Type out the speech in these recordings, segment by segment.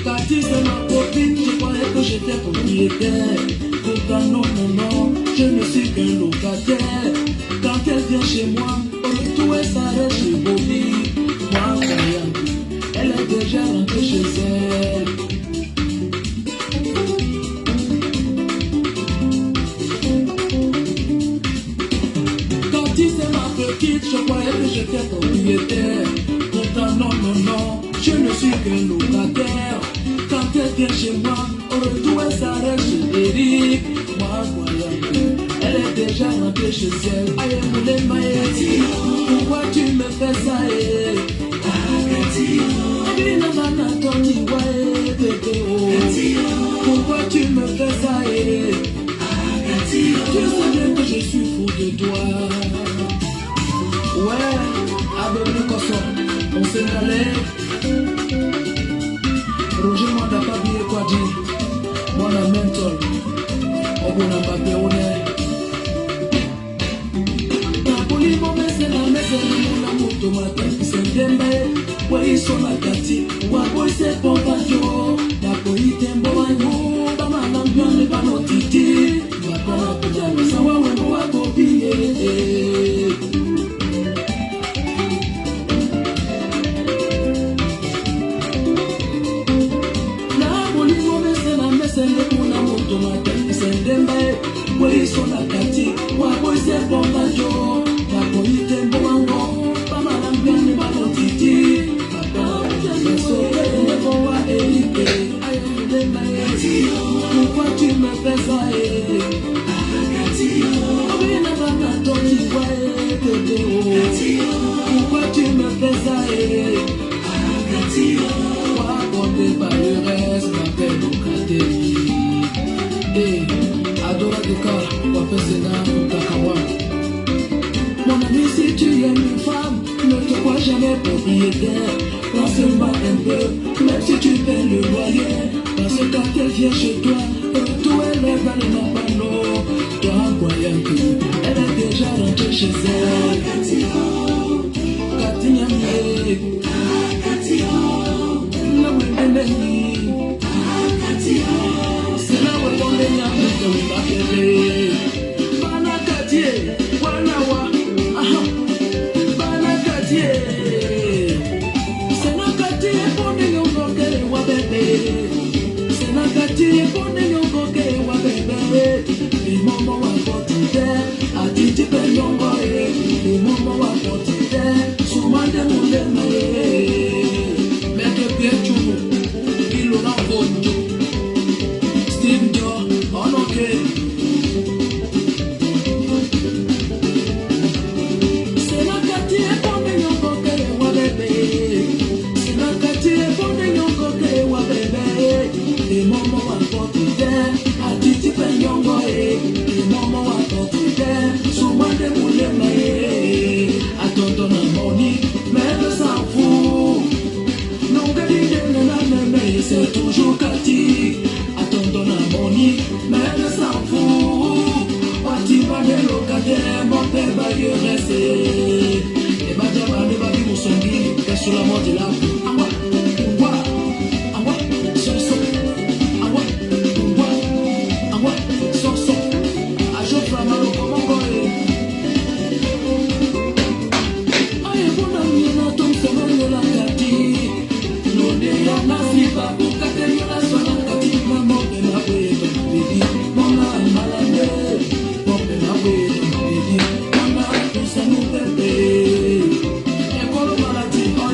Cathy, c'est ma copine, je croyais que j'étais propriétaire. Pourtant non, non, non, je ne suis qu'un locataire. Quand elle vient chez moi, au retour elle s'arrête chez Bobby. Moi, voyant, elle est déjà rentrée chez elle. Cathy, c'est ma petite, je croyais que j'étais propriétaire. Pourtant non, non, non, je ne suis qu'un locataire. Quand elle vient chez moi, au retour elle s'arrête chez Eric. Moi, voyant, elle est déjà rentrée chez elle. Aïe, moulin, maïe, pourquoi tu me fais ça, eh? Pourquoi tu me fais ça, eh? Tu sais bien que je suis fou de toi. Ouais, avec le cochon, on s'est allé. Roger m'a pas bien quoi dire. Moi, la mentor, on n'a pas de honneur. Tapoli, mon messe, la messe, la moto, ma tête, c'est bien. Ouais, ils sont la Cathy. Ouais, boy, c'est bon, pas yo. La boy, t'es bon, yo. Dans ma langue, on n'est pas notre titi. Ma bonne putain, ça va, ouais, moi, copier. Oui, son la Cathy, ouais, boy, c'est bon, bajo. La boy, t'es bon, pas mal en bien, mais pas mon titi. Papa, je suis sauvé, ne faut pas hériter. Aïe, je l'ai maillé. Pourquoi tu me fais ça, eh? Oui, n'a pas ton petit ouais, bébé, oh. Pourquoi tu me fais ça, eh? Moi, compter par le reste, m'appelle locataire. Eh, Adora Duka, Wapé Sénat, Takawa. Mon ami, si tu aimes une femme, ne te crois jamais propriétaire. Prends seulement un peu, même si tu paies le loyer. Parce que quand elle vient chez toi, tout elle est dans le panneau. Toi, croyant qu'elle est déjà rentrée chez elle. Cathy, Nyamé, la Wendeli. C'est là où on est Nyamé, on va faire. Bana Cathy, Wanawa, Bana Cathy. C'est la Cathy, on est au Goké, wa bébé. C'est la Cathy, on est au Goké, wa bébé. Les moments à porter, à Titi Penyongo, les moments à porter, souvent des moulins. Mais depuis tout, il aura fondu. Steve Joe, on ok. C'est la Cathy, on est au Goké, wa bébé. C'est la Cathy, on est au Goké, wa bébé. Les moments à porter, à Titi Penyongo, les moments à porter, souvent des moulins. Attends ton harmonie, mais elle s'en fout. Non, c'est toujours Cathy. Attends ton harmonie, mais elle s'en fout. Tu vas des locataires, mon père va y rester. Et bah, j'ai pas de babi pour son guide, qu'est-ce que la mort de la vie? Maladie, on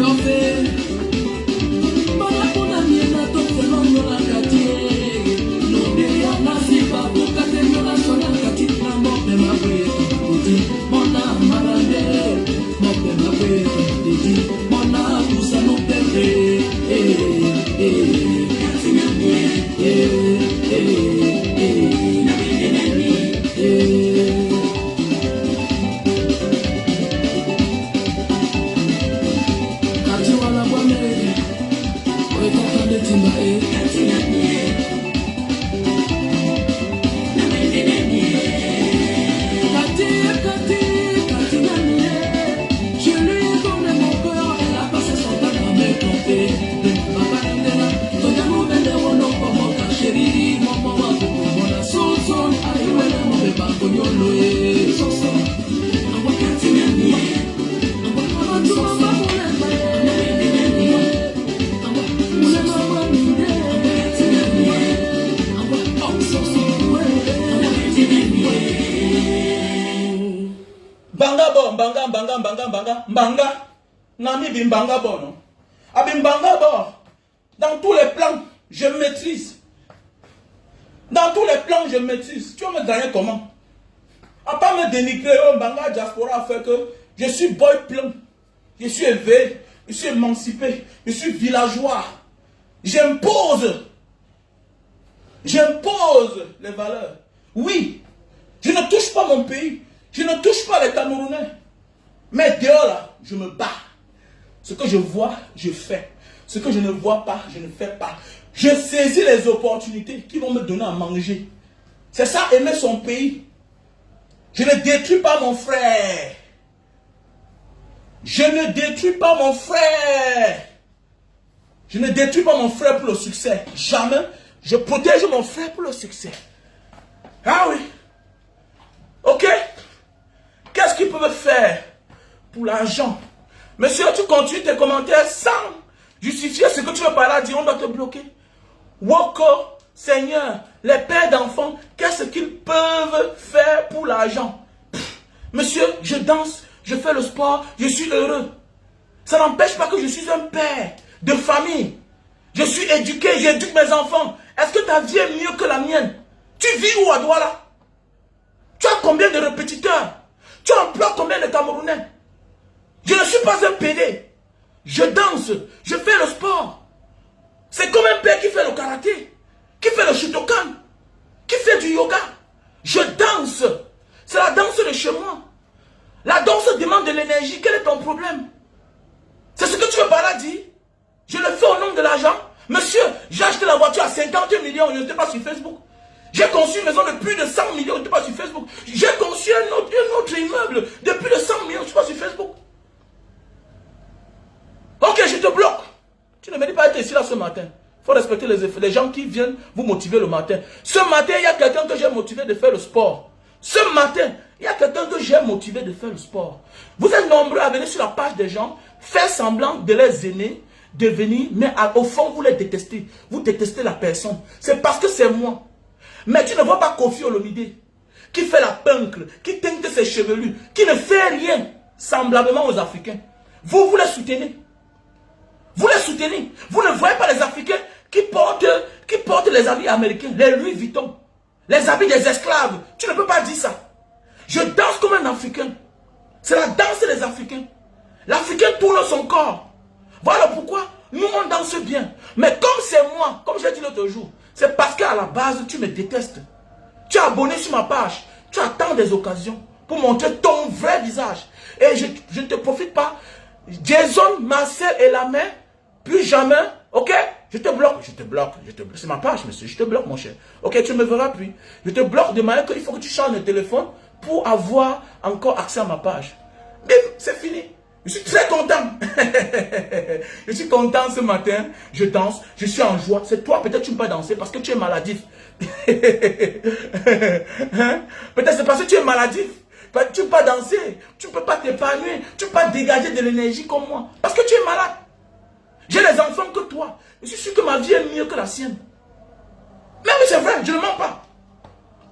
Banga bon, banga, banga, banga, banga, banga. Nami bimbanga bon, non? Abimbanga bon. Dans tous les plans, je maîtrise. Dans tous les plans, je maîtrise. Tu vas me gagner comment? À pas me dénigrer, oh, banga diaspora a fait que je suis boy plein. Je suis élevé, je suis émancipé, je suis villageois. J'impose les valeurs. Oui, je ne touche pas mon pays. Je ne touche pas les Camerounais. Mais dehors là, je me bats. Ce que je vois, je fais. Ce que je ne vois pas, je ne fais pas. Je saisis les opportunités qui vont me donner à manger. C'est ça, aimer son pays. Je ne détruis pas mon frère. Je ne détruis pas mon frère. Je ne détruis pas mon frère pour le succès. Jamais. Je protège mon frère pour le succès. Ah oui. Ok. Qu'est-ce qu'ils peuvent faire pour l'argent? Monsieur, tu continues tes commentaires sans justifier ce que tu veux par là dire. On doit te bloquer. Woko, Seigneur, les pères d'enfants, qu'est-ce qu'ils peuvent faire pour l'argent? Monsieur, je danse, je fais le sport, je suis heureux. Ça n'empêche pas que je suis un père de famille. Je suis éduqué, j'éduque mes enfants. Est-ce que ta vie est mieux que la mienne? Tu vis où à Douala? Tu as combien de répétiteurs? Tu emploies combien de Camerounais? Je ne suis pas un PD. Je danse, je fais le sport. C'est comme un père qui fait le karaté, qui fait le shutokan, qui fait du yoga. Je danse. C'est la danse de chez moi. La danse demande de l'énergie. Quel est ton problème? C'est ce que tu veux par là dire? Je le fais au nom de l'argent. Monsieur, j'ai acheté la voiture à 50 millions, je n'étais pas sur Facebook. J'ai conçu une maison de plus de 100 millions, je n'étais pas sur Facebook. J'ai conçu un autre immeuble de plus de 100 millions, je ne suis pas sur Facebook. Ok, je te bloque. Tu ne mérites pas être ici là ce matin. Il faut respecter les gens qui viennent vous motiver le matin. Ce matin, il y a quelqu'un que j'ai motivé de faire le sport. Ce matin, il y a quelqu'un que j'ai motivé de faire le sport. Vous êtes nombreux à venir sur la page des gens, faire semblant de les aimer, de venir, mais au fond, vous les détestez. Vous détestez la personne. C'est parce que c'est moi. Mais tu ne vois pas Kofi Olomide, qui fait la puncle, qui teinte ses chevelus, qui ne fait rien semblablement aux Africains. Vous les soutenez. Vous les soutenez. Vous ne voyez pas les Africains qui portent les habits américains, les Louis Vuitton, les habits des esclaves. Tu ne peux pas dire ça. Je danse comme un Africain. C'est la danse des Africains. L'Africain tourne son corps. Voilà pourquoi nous on danse bien. Mais comme c'est moi, comme j'ai dit l'autre jour, c'est parce qu'à la base tu me détestes. Tu es abonné sur ma page. Tu attends des occasions pour montrer ton vrai visage. Et je ne te profite pas. Jason, Marcel et la main, plus jamais, ok? Je te bloque, c'est ma page, monsieur, je te bloque, mon cher. Ok, tu ne me verras plus. Je te bloque de manière qu'il faut que tu changes de téléphone pour avoir encore accès à ma page. Mais c'est fini. Je suis très content. Je suis content ce matin. Je danse, je suis en joie. C'est toi, peut-être tu ne peux pas danser parce que tu es maladif. Hein? Peut-être c'est parce que tu es maladif. Tu ne peux pas danser, tu ne peux pas t'épanouir, tu ne peux pas dégager de l'énergie comme moi. Parce que tu es malade. J'ai les enfants que toi. Je suis sûr que ma vie est mieux que la sienne. Mais oui, c'est vrai, je ne mens pas.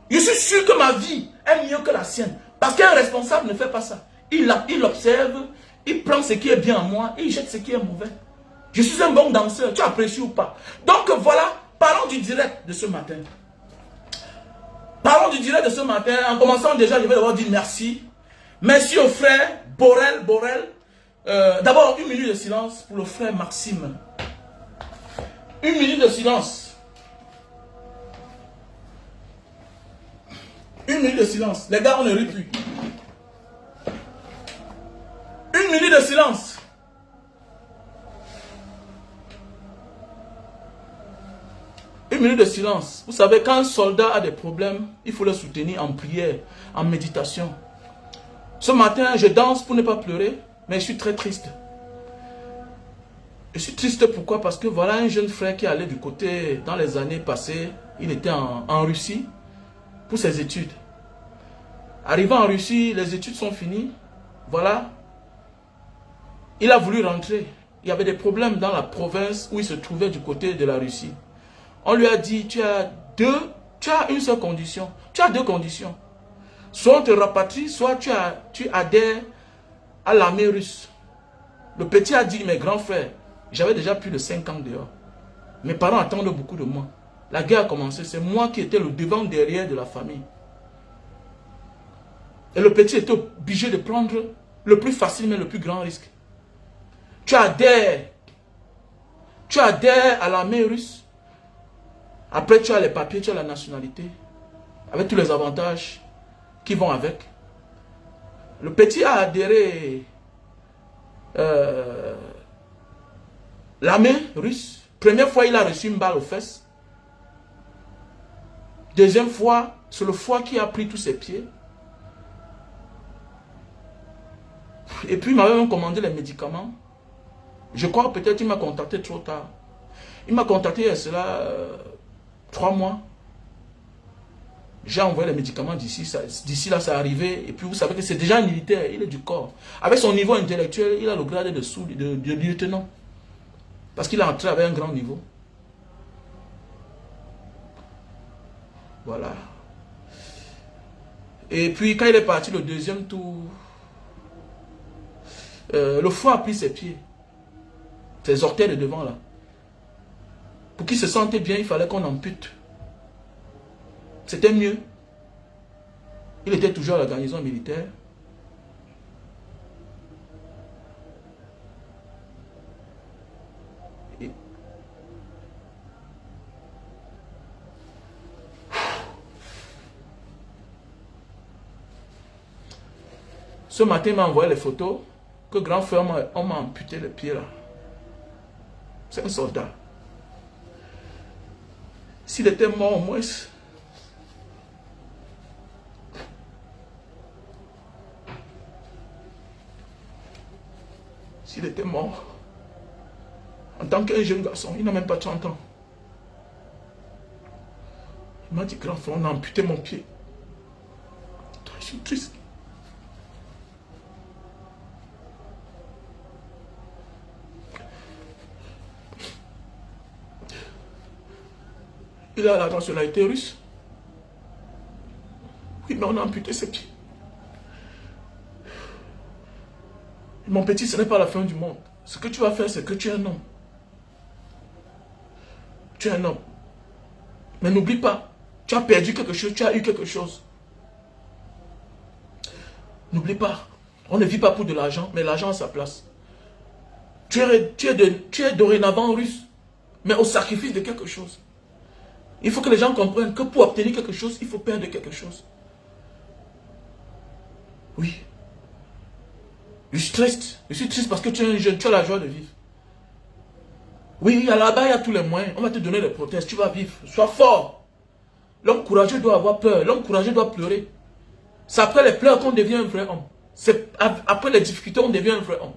Je suis sûr que ma vie est mieux que la sienne. Parce qu'un responsable ne fait pas ça. Il observe, il prend ce qui est bien en moi et il jette ce qui est mauvais. Je suis un bon danseur, tu apprécies ou pas. Donc voilà, parlons du direct de ce matin. Parlons du direct de ce matin. En commençant déjà, je vais d'abord dire merci. Merci au frère Borel. D'abord, une minute de silence pour le frère Maxime. Une minute de silence. Une minute de silence. Les gars, on ne rit plus. Une minute de silence. Une minute de silence. Vous savez, quand un soldat a des problèmes, il faut le soutenir en prière, en méditation. Ce matin, je danse pour ne pas pleurer, mais je suis très triste. Je suis triste pourquoi? Parce que voilà un jeune frère qui allait du côté, dans les années passées, il était en Russie pour ses études. Arrivant en Russie, les études sont finies. Voilà. Il a voulu rentrer. Il y avait des problèmes dans la province où il se trouvait du côté de la Russie. On lui a dit, tu as une seule condition. Tu as deux conditions. Soit on te rapatrie, soit tu adhères à l'armée russe. Le petit a dit, mes grands frères, j'avais déjà plus de 5 ans dehors. Mes parents attendent beaucoup de moi. La guerre a commencé, c'est moi qui étais le devant derrière de la famille. Et le petit était obligé de prendre le plus facile mais le plus grand risque. Tu adhères à l'armée russe. Après tu as les papiers, tu as la nationalité. Avec tous les avantages qui vont avec. Le petit a adhéré l'armée russe. Première fois, il a reçu une balle aux fesses. Deuxième fois, c'est le foie qui a pris tous ses pieds. Et puis, il m'avait même commandé les médicaments. Je crois peut-être qu'il m'a contacté trop tard. Il m'a contacté il y a cela 3 mois. J'ai envoyé les médicaments d'ici là, c'est arrivé. Et puis, vous savez que c'est déjà un militaire, il est du corps. Avec son niveau intellectuel, il a le grade de lieutenant. Parce qu'il est entré avec un grand niveau. Voilà. Et puis, quand il est parti le deuxième tour, le foie a pris ses pieds. Ses orteils de devant là. Pour qu'il se sente bien, il fallait qu'on ampute. C'était mieux. Il était toujours à la garnison militaire. Et... Ce matin, il m'a envoyé les photos que grand frère m'a amputé le pied là. C'est un soldat. S'il était mort au moins... S'il était mort, en tant qu'un jeune garçon, il n'a même pas 30 ans. Il m'a dit, grand frère, on a amputé mon pied. Je suis triste. Il a la nationalité russe. Oui, mais on a amputé ses pieds. Mon petit, ce n'est pas la fin du monde. Ce que tu vas faire, c'est que tu es un homme. Tu es un homme. Mais n'oublie pas, tu as perdu quelque chose, tu as eu quelque chose. N'oublie pas, on ne vit pas pour de l'argent, mais l'argent a sa place. Tu es dorénavant russe, mais au sacrifice de quelque chose. Il faut que les gens comprennent que pour obtenir quelque chose, il faut perdre quelque chose. Oui. Je suis triste. Je suis triste parce que tu es un jeune, tu as la joie de vivre. Oui, là-bas, il y a tous les moyens. On va te donner les prothèses, tu vas vivre. Sois fort. L'homme courageux doit avoir peur. L'homme courageux doit pleurer. C'est après les pleurs qu'on devient un vrai homme. C'est après les difficultés qu'on devient un vrai homme.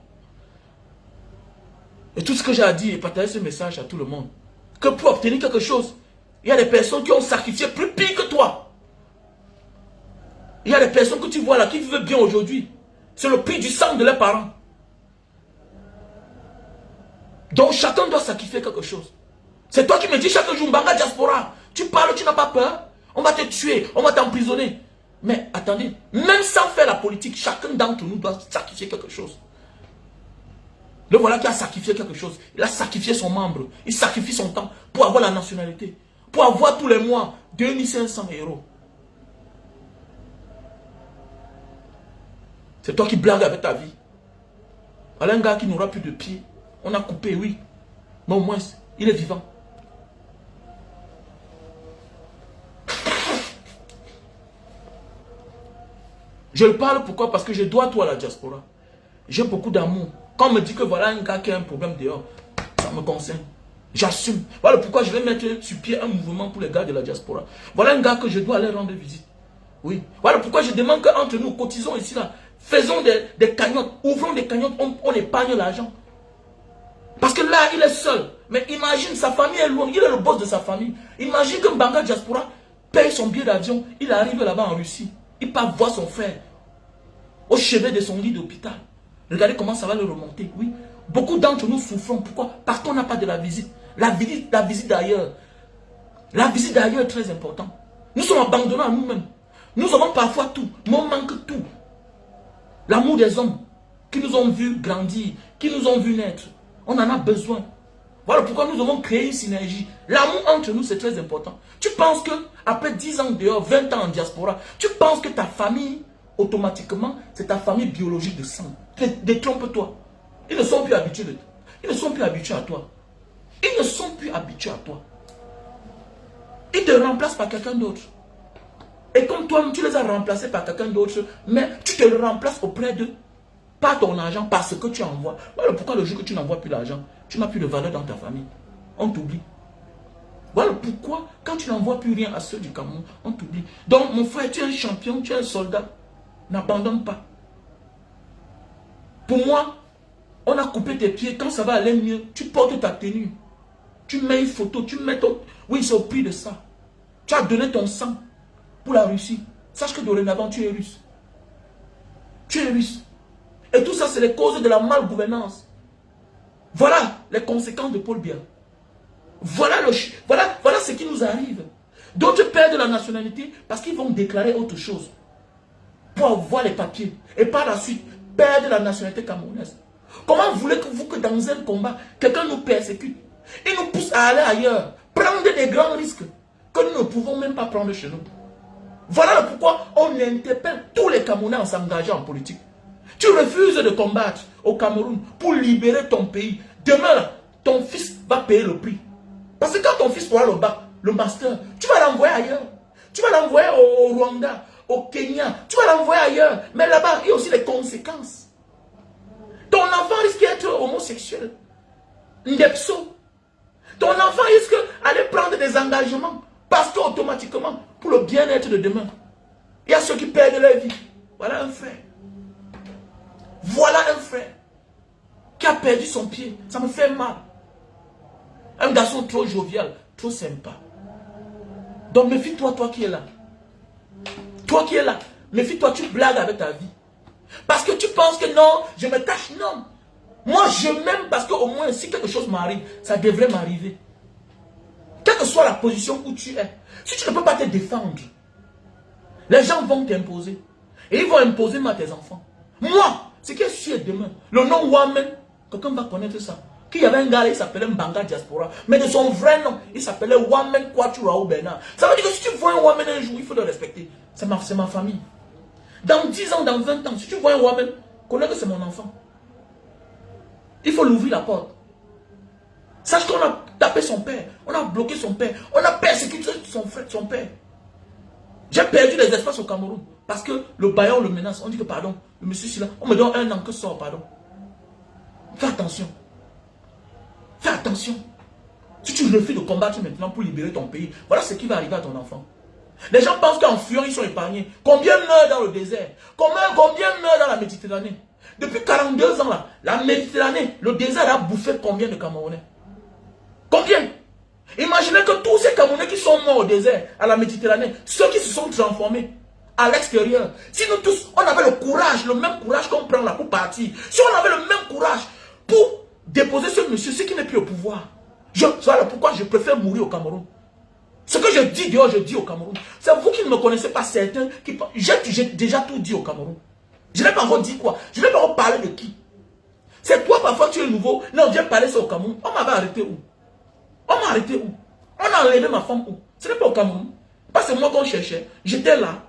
Et tout ce que j'ai à dire, et partager ce message à tout le monde. Que pour obtenir quelque chose, il y a des personnes qui ont sacrifié plus pire que toi. Il y a des personnes que tu vois là qui vivent bien aujourd'hui. C'est le prix du sang de leurs parents. Donc chacun doit sacrifier quelque chose. C'est toi qui me dis chaque jour, Mbanga Diaspora, tu parles, tu n'as pas peur. On va te tuer, on va t'emprisonner. Mais attendez, même sans faire la politique, chacun d'entre nous doit sacrifier quelque chose. Le voilà qui a sacrifié quelque chose. Il a sacrifié son membre. Il sacrifie son temps pour avoir la nationalité. Pour avoir tous les mois 2500 €. C'est toi qui blagues avec ta vie. Voilà un gars qui n'aura plus de pied. On a coupé, oui. Mais au moins, il est vivant. Je le parle pourquoi? Parce que je dois tout à la diaspora. J'ai beaucoup d'amour. Quand on me dit que voilà un gars qui a un problème dehors, ça me concerne. J'assume. Voilà pourquoi je vais mettre sur pied un mouvement pour les gars de la diaspora. Voilà un gars que je dois aller rendre visite. Oui. Voilà pourquoi je demande qu'entre nous, cotisons ici là. Faisons des cagnottes. Ouvrons des cagnottes. On épargne l'argent. Parce que là, il est seul. Mais imagine, sa famille est loin. Il est le boss de sa famille. Imagine que Mbanga Diaspora paye son billet d'avion. Il arrive là-bas en Russie. Il part voir son frère. Au chevet de son lit d'hôpital. Regardez comment ça va le remonter. Oui. Beaucoup d'entre nous souffrons. Pourquoi? Parce qu'on n'a pas de la visite. La visite d'ailleurs. La visite d'ailleurs est très importante. Nous sommes abandonnés à nous-mêmes. Nous avons parfois tout, mais on manque tout. L'amour des hommes qui nous ont vus grandir, qui nous ont vus naître. On en a besoin. Voilà pourquoi nous avons créé une synergie. L'amour entre nous, c'est très important. Tu penses que après 10 ans dehors, 20 ans en diaspora, tu penses que ta famille, automatiquement, c'est ta famille biologique de sang. Détrompe-toi. Ils ne sont plus habitués de toi. Ils ne sont plus habitués à toi. Ils ne sont plus habitués à toi. Ils te remplacent par quelqu'un d'autre. Et comme toi, tu les as remplacés par quelqu'un d'autre, mais tu te remplaces auprès d'eux. Pas ton argent, parce que tu envoies. Voilà pourquoi le jour que tu n'envoies plus l'argent, tu n'as plus de valeur dans ta famille. On t'oublie. Voilà pourquoi, quand tu n'envoies plus rien à ceux du Cameroun, on t'oublie. Donc, mon frère, tu es un champion, tu es un soldat. N'abandonne pas. Pour moi, on a coupé tes pieds. Quand ça va aller mieux, tu portes ta tenue. Tu mets une photo, tu mets ton... Oui, c'est au prix de ça. Tu as donné ton sang pour la Russie. Sache que dorénavant, tu es russe. Tu es russe. Et tout ça, c'est les causes de la malgouvernance. Voilà les conséquences de Paul Biya. Voilà ce qui nous arrive. D'autres perdent la nationalité parce qu'ils vont déclarer autre chose pour avoir les papiers. Et par la suite, perdre la nationalité camerounaise. Comment voulez-vous que dans un combat, quelqu'un nous persécute? Il nous pousse à aller ailleurs, prendre des grands risques que nous ne pouvons même pas prendre chez nous. Voilà pourquoi on interpelle tous les Camerounais en s'engageant en politique. Tu refuses de combattre au Cameroun pour libérer ton pays. Demain, ton fils va payer le prix. Parce que quand ton fils aura le bac, le master, tu vas l'envoyer ailleurs. Tu vas l'envoyer au Rwanda, au Kenya. Tu vas l'envoyer ailleurs. Mais là-bas, il y a aussi les conséquences. Ton enfant risque d'être homosexuel. Ndepso. Ton enfant risque d'aller prendre des engagements. Parce qu'automatiquement, pour le bien-être de demain, il y a ceux qui perdent leur vie. Voilà un frère. Voilà un frère qui a perdu son pied. Ça me fait mal. Un garçon trop jovial, trop sympa. Donc méfie-toi, toi qui es là. Toi qui es là, méfie-toi, tu blagues avec ta vie. Parce que tu penses que non, je me cache, non. Moi, je m'aime parce qu'au moins, si quelque chose m'arrive, ça devrait m'arriver. Quelle que soit la position où tu es, si tu ne peux pas te défendre, les gens vont t'imposer. Et ils vont imposer à tes enfants. Moi, ce qui est sûr demain, le nom Wamen, quelqu'un va connaître ça. Qu'il y avait un gars, il s'appelait Mbanga Diaspora. Mais de son vrai nom, il s'appelait Wamen Kwaturao Bernard. Ça veut dire que si tu vois un Wamen un jour, il faut le respecter. C'est ma famille. Dans 10 ans, dans 20 ans, si tu vois un Wamen, connais que c'est mon enfant. Il faut l'ouvrir la porte. Sache qu'on a tapé son père, on a bloqué son père, on a persécuté son frère, son père. J'ai perdu les espaces au Cameroun parce que le bailleur le menace. On dit que pardon, le monsieur c'est là, on me donne 1 an que sort, pardon. Fais attention. Fais attention. Si tu refuses de combattre maintenant pour libérer ton pays, voilà ce qui va arriver à ton enfant. Les gens pensent qu'en fuyant, ils sont épargnés. Combien meurent dans le désert? Combien meurent dans la Méditerranée? Depuis 42 ans, là, la Méditerranée, le désert a bouffé combien de Camerounais? Combien? Imaginez que tous ces Camerounais qui sont morts au désert, à la Méditerranée, ceux qui se sont transformés à l'extérieur, si nous tous, on avait le courage, le même courage qu'on prend là pour partir, si on avait le même courage pour déposer ce monsieur, ce qui n'est plus au pouvoir, voilà pourquoi je préfère mourir au Cameroun. Ce que je dis dehors, je dis au Cameroun. C'est vous qui ne me connaissez pas, certains qui... J'ai déjà tout dit au Cameroun. Je n'ai pas encore dit quoi. Je n'ai pas encore parlé de qui. C'est toi parfois tu es nouveau. Non, viens parler ça au Cameroun. On m'avait arrêté où? On m'a arrêté où? On a enlevé ma femme où? Ce n'est pas au Cameroun. Pas c'est moi qu'on cherchait. J'étais là.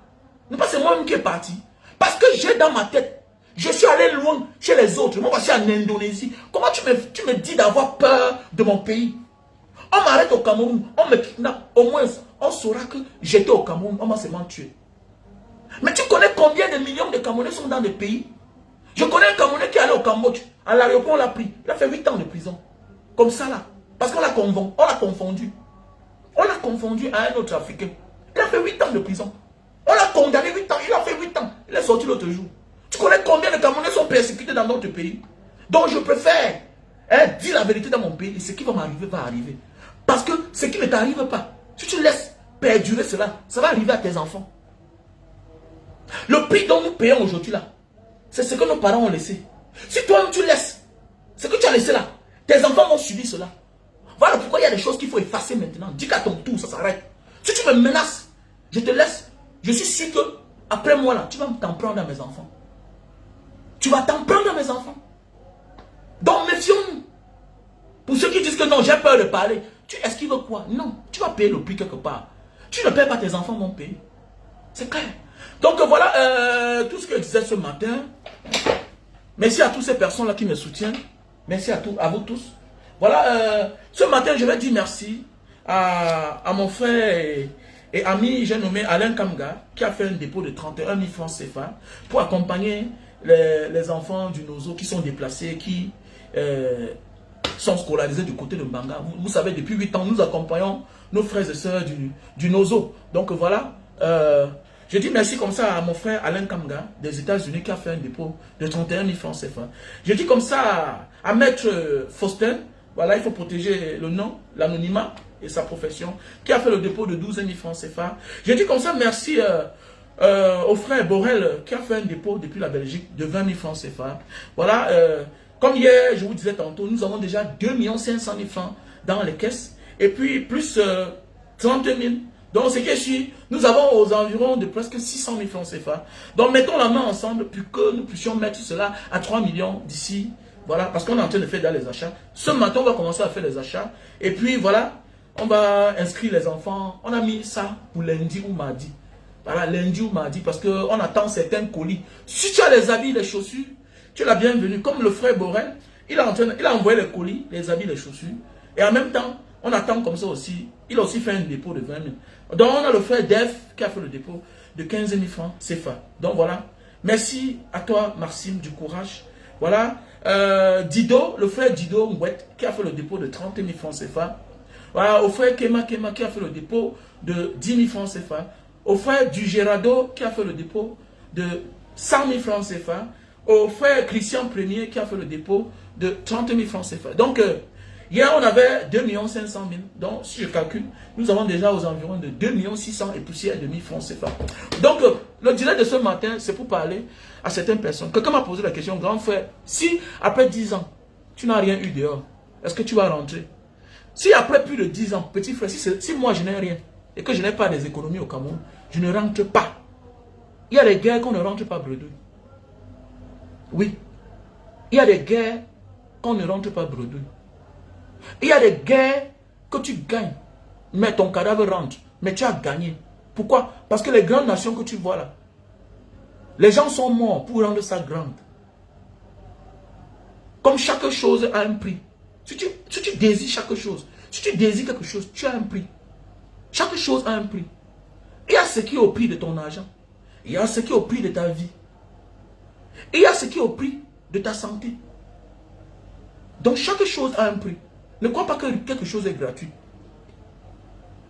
Non pas c'est moi-même qui est parti. Parce que j'ai dans ma tête. Je suis allé loin chez les autres. Moi, voici en Indonésie. Comment tu me dis d'avoir peur de mon pays? On m'arrête au Cameroun. On me kidnappe. Au moins, on saura que j'étais au Cameroun. On m'a seulement tué. Mais tu connais combien de millions de Camerounais sont dans des pays? Je connais un Camerounais qui est allé au Cambodge. À l'aéroport, on l'a pris. Il a fait 8 ans de prison. Comme ça, là. Parce qu'on l'a confondu. On l'a confondu à un autre Africain. Il a fait 8 ans de prison. On l'a condamné 8 ans. Il a fait 8 ans. Il est sorti l'autre jour. Tu connais combien de Camerounais sont persécutés dans notre pays? Donc je préfère dire la vérité dans mon pays. Et ce qui va m'arriver va arriver. Parce que ce qui ne t'arrive pas, si tu laisses perdurer cela, ça va arriver à tes enfants. Le prix dont nous payons aujourd'hui là, c'est ce que nos parents ont laissé. Si toi-même tu laisses ce que tu as laissé là, tes enfants vont subir cela. Voilà pourquoi il y a des choses qu'il faut effacer maintenant. Dis qu'à ton tour, ça s'arrête. Si tu me menaces, je te laisse Je suis sûr que, après moi là, tu vas t'en prendre à mes enfants. Tu vas t'en prendre à mes enfants. Donc méfions-nous. Pour ceux qui disent que non, j'ai peur de parler, tu esquives quoi? Non, tu vas payer le prix quelque part. Tu ne payes pas, tes enfants vont payer. C'est clair. Donc voilà tout ce que je disais ce matin. Merci à toutes ces personnes-là qui me soutiennent. Merci à vous tous. Voilà, ce matin, je vais dire merci à mon frère et ami, j'ai nommé Alain Kamga, qui a fait un dépôt de 31 000 francs CFA pour accompagner les enfants du Nozo qui sont déplacés, qui sont scolarisés du côté de Mbanga. Vous savez, depuis 8 ans, nous accompagnons nos frères et sœurs du Nozo. Donc voilà, je dis merci comme ça à mon frère Alain Kamga des États-Unis qui a fait un dépôt de 31 000 francs CFA. Je dis comme ça à Maître Faustin, voilà, il faut protéger le nom, l'anonymat et sa profession, qui a fait le dépôt de 12 000 francs CFA. Je dis comme ça merci au frère Borel qui a fait un dépôt depuis la Belgique de 20 000 francs CFA. Voilà, comme hier, je vous disais tantôt, nous avons déjà 2 500 000 francs dans les caisses et puis plus 30 000. Donc, ce qui est sûr, nous avons aux environs de presque 600 000 francs CFA. Donc, mettons la main ensemble pour que nous puissions mettre cela à 3 millions d'ici. Voilà, parce qu'on est en train de faire dans les achats. Ce matin, on va commencer à faire les achats. Et puis, voilà, on va inscrire les enfants. On a mis ça pour lundi ou mardi. Voilà, lundi ou mardi, parce qu'on attend certains colis. Si tu as les habits, les chaussures, tu es la bienvenue. Comme le frère Borel, il a envoyé les colis, les habits, les chaussures. Et en même temps, on attend comme ça aussi. Il a aussi fait un dépôt de 20 000. Donc, on a le frère Def qui a fait le dépôt de 15 000 francs CFA. Donc, voilà. Merci à toi, Maxime, du courage. Voilà. Dido, le frère Dido Ngouet, qui a fait le dépôt de 30 000 francs CFA. Voilà. Au frère Kema qui a fait le dépôt de 10 000 francs CFA. Au frère du Gerardo qui a fait le dépôt de 100 000 francs CFA. Au frère Christian Premier qui a fait le dépôt de 30 000 francs CFA. Donc, hier, on avait 2 500 000. Donc, si je calcule, nous avons déjà aux environs de 2 600 et poussière et demi francs CFA. Donc, le direct de ce matin, c'est pour parler à certaines personnes. Quelqu'un m'a posé la question, grand frère, si après 10 ans, tu n'as rien eu dehors, est-ce que tu vas rentrer? Si après plus de 10 ans, petit frère, si moi je n'ai rien et que je n'ai pas des économies au Cameroun, je ne rentre pas. Il y a des guerres qu'on ne rentre pas bredouille. Oui. Il y a des guerres qu'on ne rentre pas bredouille. Il y a des guerres que tu gagnes, mais ton cadavre rentre, mais tu as gagné. Pourquoi? Parce que les grandes nations que tu vois là, les gens sont morts pour rendre ça grande. Comme chaque chose a un prix. Si tu désires chaque chose, si tu désires quelque chose, tu as un prix. Chaque chose a un prix. Il y a ce qui est au prix de ton argent. Il y a ce qui est au prix de ta vie. Il y a ce qui est au prix de ta santé. Donc chaque chose a un prix. Ne crois pas que quelque chose est gratuit.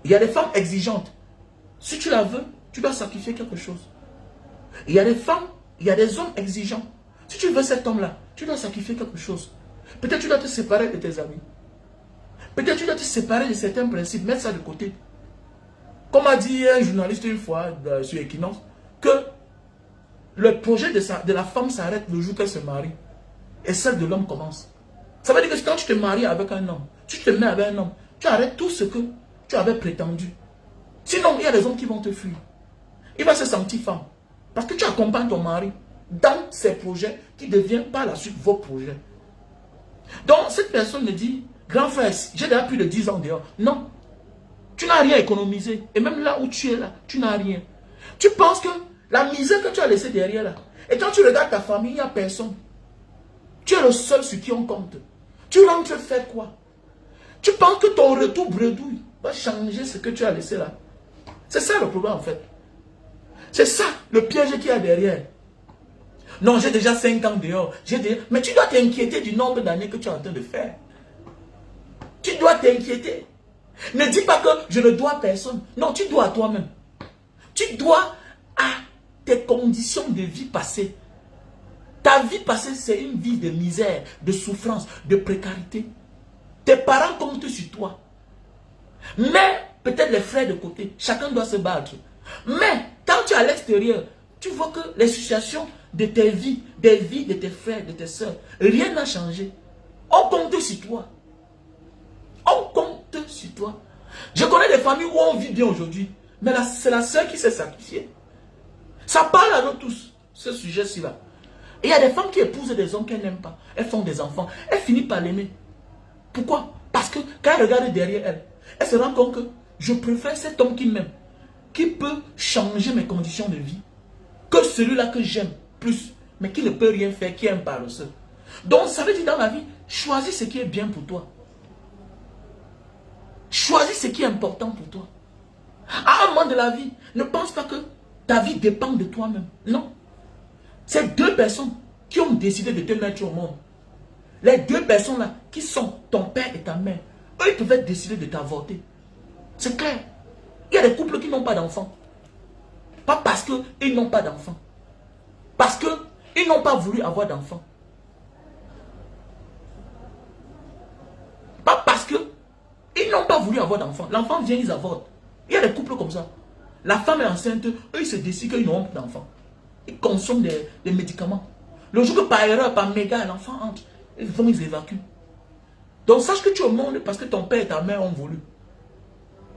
Il y a des femmes exigeantes. Si tu la veux, tu dois sacrifier quelque chose. Il y a des femmes, il y a des hommes exigeants. Si tu veux cet homme-là, tu dois sacrifier quelque chose. Peut-être tu dois te séparer de tes amis. Peut-être tu dois te séparer de certains principes, mettre ça de côté. Comme a dit un journaliste une fois sur Equinox, que le projet de la femme s'arrête le jour qu'elle se marie. Et celle de l'homme commence. Ça veut dire que quand tu te maries avec un homme, tu te mets avec un homme, tu arrêtes tout ce que tu avais prétendu. Sinon, il y a des hommes qui vont te fuir. Il va se sentir femme. Parce que tu accompagnes ton mari dans ses projets qui deviennent par la suite vos projets. Donc, cette personne me dit, grand frère, j'ai déjà plus de 10 ans dehors. Non. Tu n'as rien économisé. Et même là où tu es là, tu n'as rien. Tu penses que la misère que tu as laissée derrière là, et quand tu regardes ta famille, il n'y a personne. Tu es le seul sur qui on compte. Tu rentres faire quoi? Tu penses que ton retour bredouille va changer ce que tu as laissé là? C'est ça le problème en fait. C'est ça le piège qu'il y a derrière. Non, j'ai déjà 5 ans dehors. Mais tu dois t'inquiéter du nombre d'années que tu es en train de faire. Tu dois t'inquiéter. Ne dis pas que je ne dois à personne. Non, tu dois à toi-même. Tu dois à tes conditions de vie passées. Ta vie passée, c'est une vie de misère, de souffrance, de précarité. Tes parents comptent sur toi. Mais, peut-être les frères de côté, chacun doit se battre. Mais, quand tu es à l'extérieur, tu vois que les situations de tes vies, des vies de tes frères, de tes soeurs, rien n'a changé. On compte sur toi. On compte sur toi. Je connais des familles où on vit bien aujourd'hui, mais c'est la soeur qui s'est sacrifiée. Ça parle à nous tous, ce sujet-ci là. Et il y a des femmes qui épousent des hommes qu'elles n'aiment pas. Elles font des enfants. Elles finissent par l'aimer. Pourquoi? Parce que quand elle regarde derrière elle, elle se rend compte que je préfère cet homme qui m'aime, qui peut changer mes conditions de vie, que celui-là que j'aime plus, mais qui ne peut rien faire, qui est un paresseux. Donc ça veut dire dans la vie, choisis ce qui est bien pour toi. Choisis ce qui est important pour toi. À un moment de la vie, ne pense pas que ta vie dépend de toi-même. Non. C'est deux personnes qui ont décidé de te mettre au monde. Les deux personnes-là, qui sont ton père et ta mère, eux, ils pouvaient décider de t'avorter. C'est clair. Il y a des couples qui n'ont pas d'enfants. Pas parce qu'ils n'ont pas d'enfants. Parce qu'ils n'ont pas voulu avoir d'enfants. Pas parce qu'ils n'ont pas voulu avoir d'enfants. L'enfant vient, ils avortent. Il y a des couples comme ça. La femme est enceinte, eux, ils se décident qu'ils n'auront pas d'enfants. Ils consomment des médicaments. Le jour que par erreur, par méga, l'enfant entre, ils évacuent. Donc sache que tu es au monde parce que ton père et ta mère ont voulu.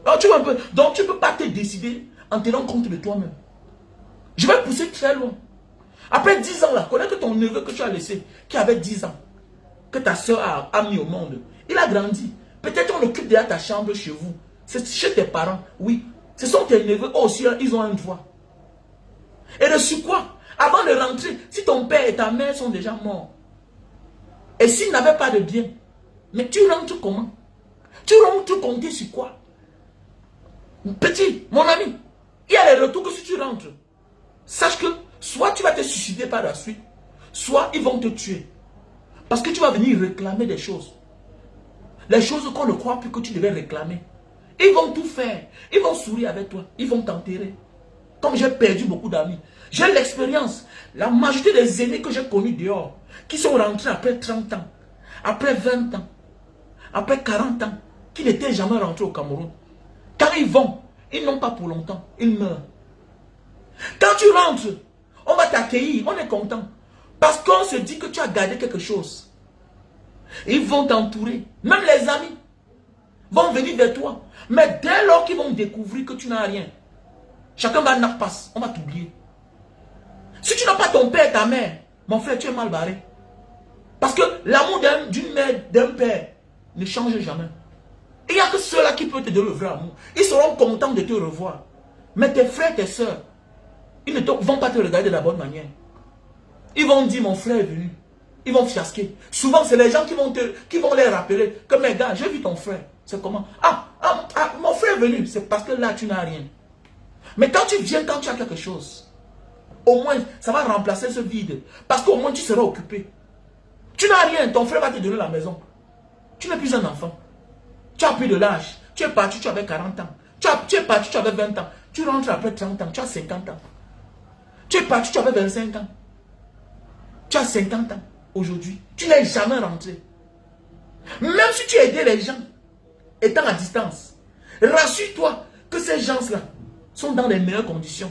Alors, donc tu ne peux pas te décider en tenant compte de toi-même. Je vais pousser très loin. Après 10 ans là, connais que ton neveu que tu as laissé, qui avait 10 ans, que ta soeur a mis au monde, il a grandi. Peut-être on occupe déjà ta chambre chez vous. C'est chez tes parents, oui. Ce sont tes neveux aussi, ils ont un droit. Et de sur quoi? Avant de rentrer, si ton père et ta mère sont déjà morts, et s'ils n'avaient pas de bien, mais tu rentres comment? Tu rentres compter sur quoi? Petit, mon ami, il y a les retours que si tu rentres, sache que soit tu vas te suicider par la suite, soit ils vont te tuer. Parce que tu vas venir réclamer des choses. Les choses qu'on ne croit plus que tu devais réclamer. Ils vont tout faire. Ils vont sourire avec toi. Ils vont t'enterrer. Comme j'ai perdu beaucoup d'amis. J'ai l'expérience. La majorité des aînés que j'ai connus dehors, qui sont rentrés après 30 ans, après 20 ans, après 40 ans, qui n'étaient jamais rentrés au Cameroun. Quand ils vont, ils n'ont pas pour longtemps. Ils meurent. Quand tu rentres, on va t'accueillir. On est content. Parce qu'on se dit que tu as gardé quelque chose. Ils vont t'entourer. Même les amis vont venir vers toi. Mais dès lors qu'ils vont découvrir que tu n'as rien, chacun va n'en passe. On va t'oublier. Si tu n'as pas ton père et ta mère, mon frère, tu es mal barré. Parce que l'amour d'une mère, d'un père, ne change jamais. Il n'y a que ceux-là qui peuvent te donner le vrai amour. Ils seront contents de te revoir. Mais tes frères, tes soeurs, ils ne vont pas te regarder de la bonne manière. Ils vont dire, mon frère est venu. Ils vont fiasquer. Souvent, c'est les gens qui vont les rappeler que, mes gars, j'ai vu ton frère. C'est comment? Mon frère est venu. C'est parce que là, tu n'as rien. Mais quand tu viens, quand tu as quelque chose, au moins, ça va remplacer ce vide. Parce qu'au moins, tu seras occupé. Tu n'as rien. Ton frère va te donner la maison. Tu n'es plus un enfant. Tu as plus de l'âge. Tu es parti, tu avais 40 ans. Tu es parti, tu avais 20 ans. Tu rentres après 30 ans. Tu as 50 ans. Tu es parti, tu avais 25 ans. Tu as 50 ans. Aujourd'hui, tu n'es jamais rentré. Même si tu aidais les gens, étant à distance, rassure-toi que ces gens-là sont dans les meilleures conditions.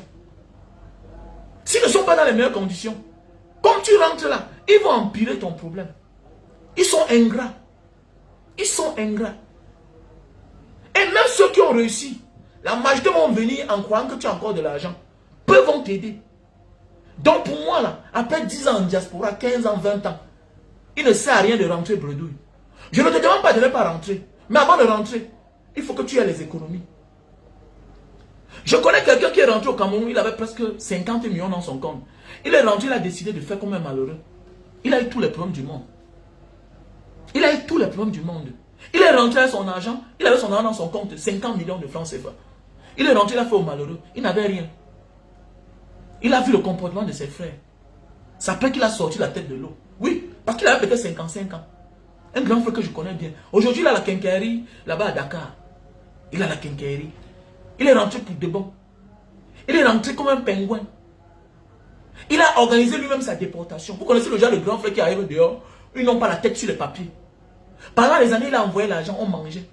S'ils ne sont pas dans les meilleures conditions, comme tu rentres là, ils vont empirer ton problème. Ils sont ingrats. Ils sont ingrats. Et même ceux qui ont réussi, la majorité vont venir en croyant que tu as encore de l'argent. Peu vont t'aider. Donc pour moi, là, après 10 ans en diaspora, 15 ans, 20 ans, il ne sert à rien de rentrer bredouille. Je ne te demande pas de ne pas rentrer. Mais avant de rentrer, il faut que tu aies les économies. Je connais quelqu'un qui est rentré au Cameroun, il avait presque 50 millions dans son compte. Il est rentré, il a décidé de faire comme un malheureux. Il a eu tous les problèmes du monde. Il a eu tous les problèmes du monde. Il est rentré avec son argent, il avait son argent dans son compte, 50 millions de francs CFA. Il est rentré, il a fait au malheureux, il n'avait rien. Il a vu le comportement de ses frères. Ça peut qu'il a sorti la tête de l'eau. Oui, parce qu'il avait peut-être 55 ans. Un grand frère que je connais bien. Aujourd'hui, il a la quincaillerie là-bas à Dakar. Il a la quincaillerie. Il est rentré pour de bon. Il est rentré comme un pingouin. Il a organisé lui-même sa déportation. Vous connaissez le genre de grand frère qui arrive dehors. Ils n'ont pas la tête sur les papiers. Pendant les années, il a envoyé l'argent, on mangeait.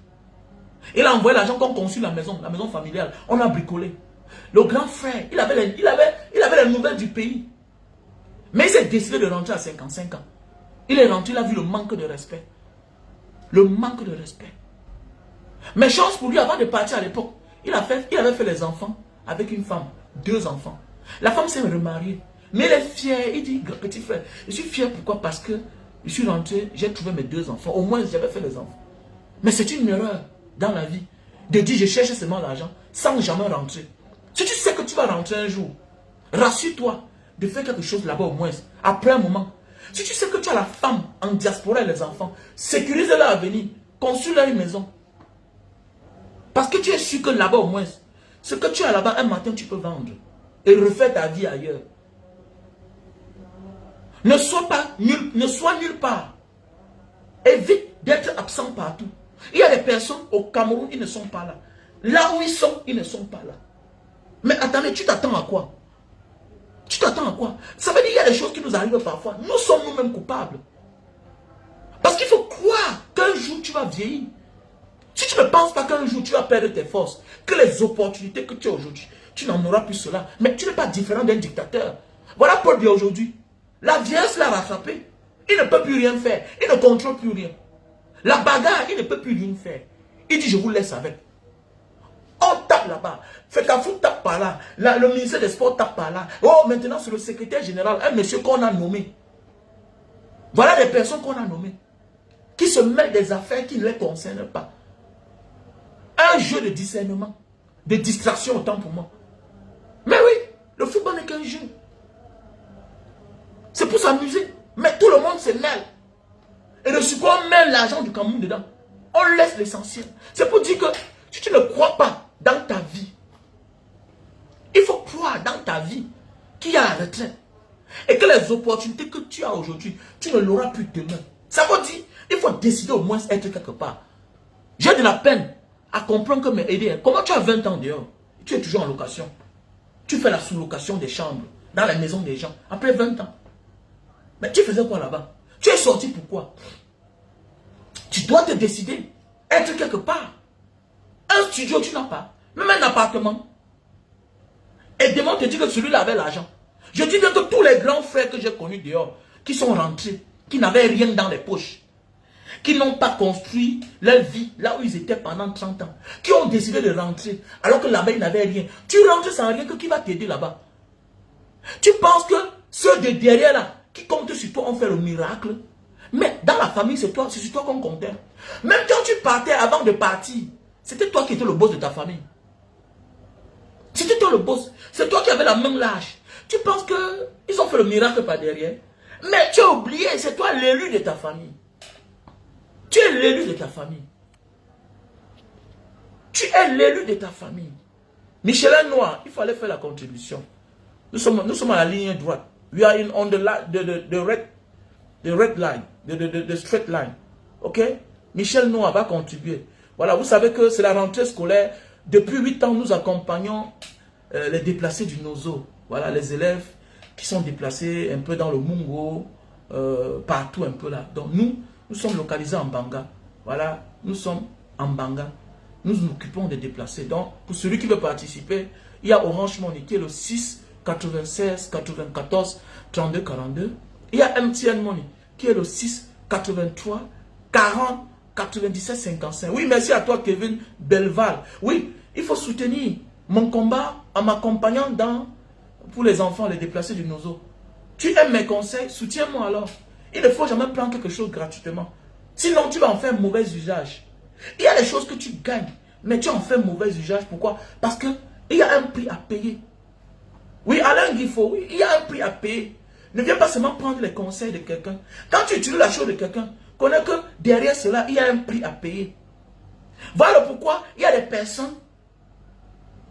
Il a envoyé l'argent qu'on construit la maison familiale. On a bricolé. Le grand frère, il avait les nouvelles du pays. Mais il s'est décidé de rentrer à 55 ans. Il est rentré, il a vu le manque de respect. Le manque de respect. Mais chance pour lui, avant de partir à l'époque, il avait fait les enfants avec une femme, 2 enfants. La femme s'est remariée. Mais elle est fière. Il dit, petit frère, je suis fier pourquoi? Parce que je suis rentré, j'ai trouvé mes 2 enfants. Au moins, j'avais fait les enfants. Mais c'est une erreur dans la vie de dire, je cherche seulement l'argent sans jamais rentrer. Si tu sais que tu vas rentrer un jour, rassure-toi de faire quelque chose là-bas au moins, après un moment. Si tu sais que tu as la femme en diaspora et les enfants, sécurise leur avenir, construis-leur une maison. Parce que tu es sûr que là-bas au moins, ce que tu as là-bas, un matin tu peux vendre et refaire ta vie ailleurs. Ne sois nulle part. Évite d'être absent partout. Il y a des personnes au Cameroun, ils ne sont pas là. Là où ils sont, ils ne sont pas là. Mais attendez, tu t'attends à quoi? Tu t'attends à quoi? Ça veut dire qu'il y a des choses qui nous arrivent parfois. Nous sommes nous-mêmes coupables. Parce qu'il faut croire qu'un jour tu vas vieillir. Si tu ne penses pas qu'un jour tu vas perdre tes forces, que les opportunités que tu as aujourd'hui, tu n'en auras plus cela. Mais tu n'es pas différent d'un dictateur. Voilà Paul dit aujourd'hui. La vieillesse l'a rattrapé. Il ne peut plus rien faire. Il ne contrôle plus rien. La bagarre, il ne peut plus rien faire. Il dit, je vous laisse avec. On tape là-bas. Fekafou tape par là. Le ministère des Sports tape par là. Oh, maintenant, c'est le secrétaire général, un monsieur qu'on a nommé. Voilà des personnes qu'on a nommées. Qui se mêlent des affaires qui ne les concernent pas. Un jeu de discernement. De distraction autant pour moi. Mais oui, le football n'est qu'un jeu. C'est pour s'amuser. Mais tout le monde se mêle. Et de ce qu'on met l'argent du Cameroun dedans, on laisse l'essentiel. C'est pour dire que si tu ne crois pas dans ta vie, il faut croire dans ta vie qu'il y a la retraite. Et que les opportunités que tu as aujourd'hui, tu ne l'auras plus demain. Ça veut dire, il faut décider au moins être quelque part. J'ai de la peine à comprendre que mes aider. Comment tu as 20 ans dehors? Tu es toujours en location. Tu fais la sous-location des chambres dans la maison des gens. Après 20 ans. Mais tu faisais quoi là-bas? Tu es sorti pourquoi? Tu dois te décider. Être quelque part. Un studio, tu n'as pas. Même un appartement. Et demain, te dit que celui-là avait l'argent. Je dis bien que tous les grands frères que j'ai connus dehors, qui sont rentrés, qui n'avaient rien dans les poches, qui n'ont pas construit leur vie là où ils étaient pendant 30 ans, qui ont décidé de rentrer, alors que là-bas, ils n'avaient rien. Tu rentres sans rien, que qui va t'aider là-bas? Tu penses que ceux de derrière là, qui comptent sur toi, ont fait le miracle? Mais dans la famille, c'est sur toi qu'on comptait. Même quand tu partais avant de partir, c'était toi qui étais le boss de ta famille. C'était toi le boss. C'est toi qui avais la main lâche. Tu penses qu'ils ont fait le miracle par derrière? Mais tu as oublié, c'est toi l'élu de ta famille. Tu es l'élu de ta famille. Tu es l'élu de ta famille. Michelin Noir, il fallait faire la contribution. Nous sommes à la ligne droite. We are on the red line, the straight line. Ok? Michel Noir va contribuer. Voilà, vous savez que c'est la rentrée scolaire. Depuis 8 ans, nous accompagnons les déplacés du Nozo. Voilà, les élèves qui sont déplacés un peu dans le Mungo, partout un peu là. Donc nous sommes localisés en Banga. Voilà, nous sommes en Banga. Nous nous occupons des déplacés. Donc, pour celui qui veut participer, il y a Orange Money qui est le 6 96 94 32 42. Il y a MTN Money qui est le 6 83 40 97 55. Oui, merci à toi Kevin Belval. Oui, il faut soutenir mon combat en m'accompagnant pour les enfants, les déplacés du Nozo. Tu aimes mes conseils, soutiens-moi alors. Il ne faut jamais prendre quelque chose gratuitement. Sinon, tu vas en faire un mauvais usage. Il y a des choses que tu gagnes, mais tu en fais un mauvais usage. Pourquoi? Parce qu'il y a un prix à payer. Oui, Alain Guifo, oui, il y a un prix à payer. Ne viens pas seulement prendre les conseils de quelqu'un. Quand tu utilises la chose de quelqu'un, connais que derrière cela, il y a un prix à payer. Voilà pourquoi il y a des personnes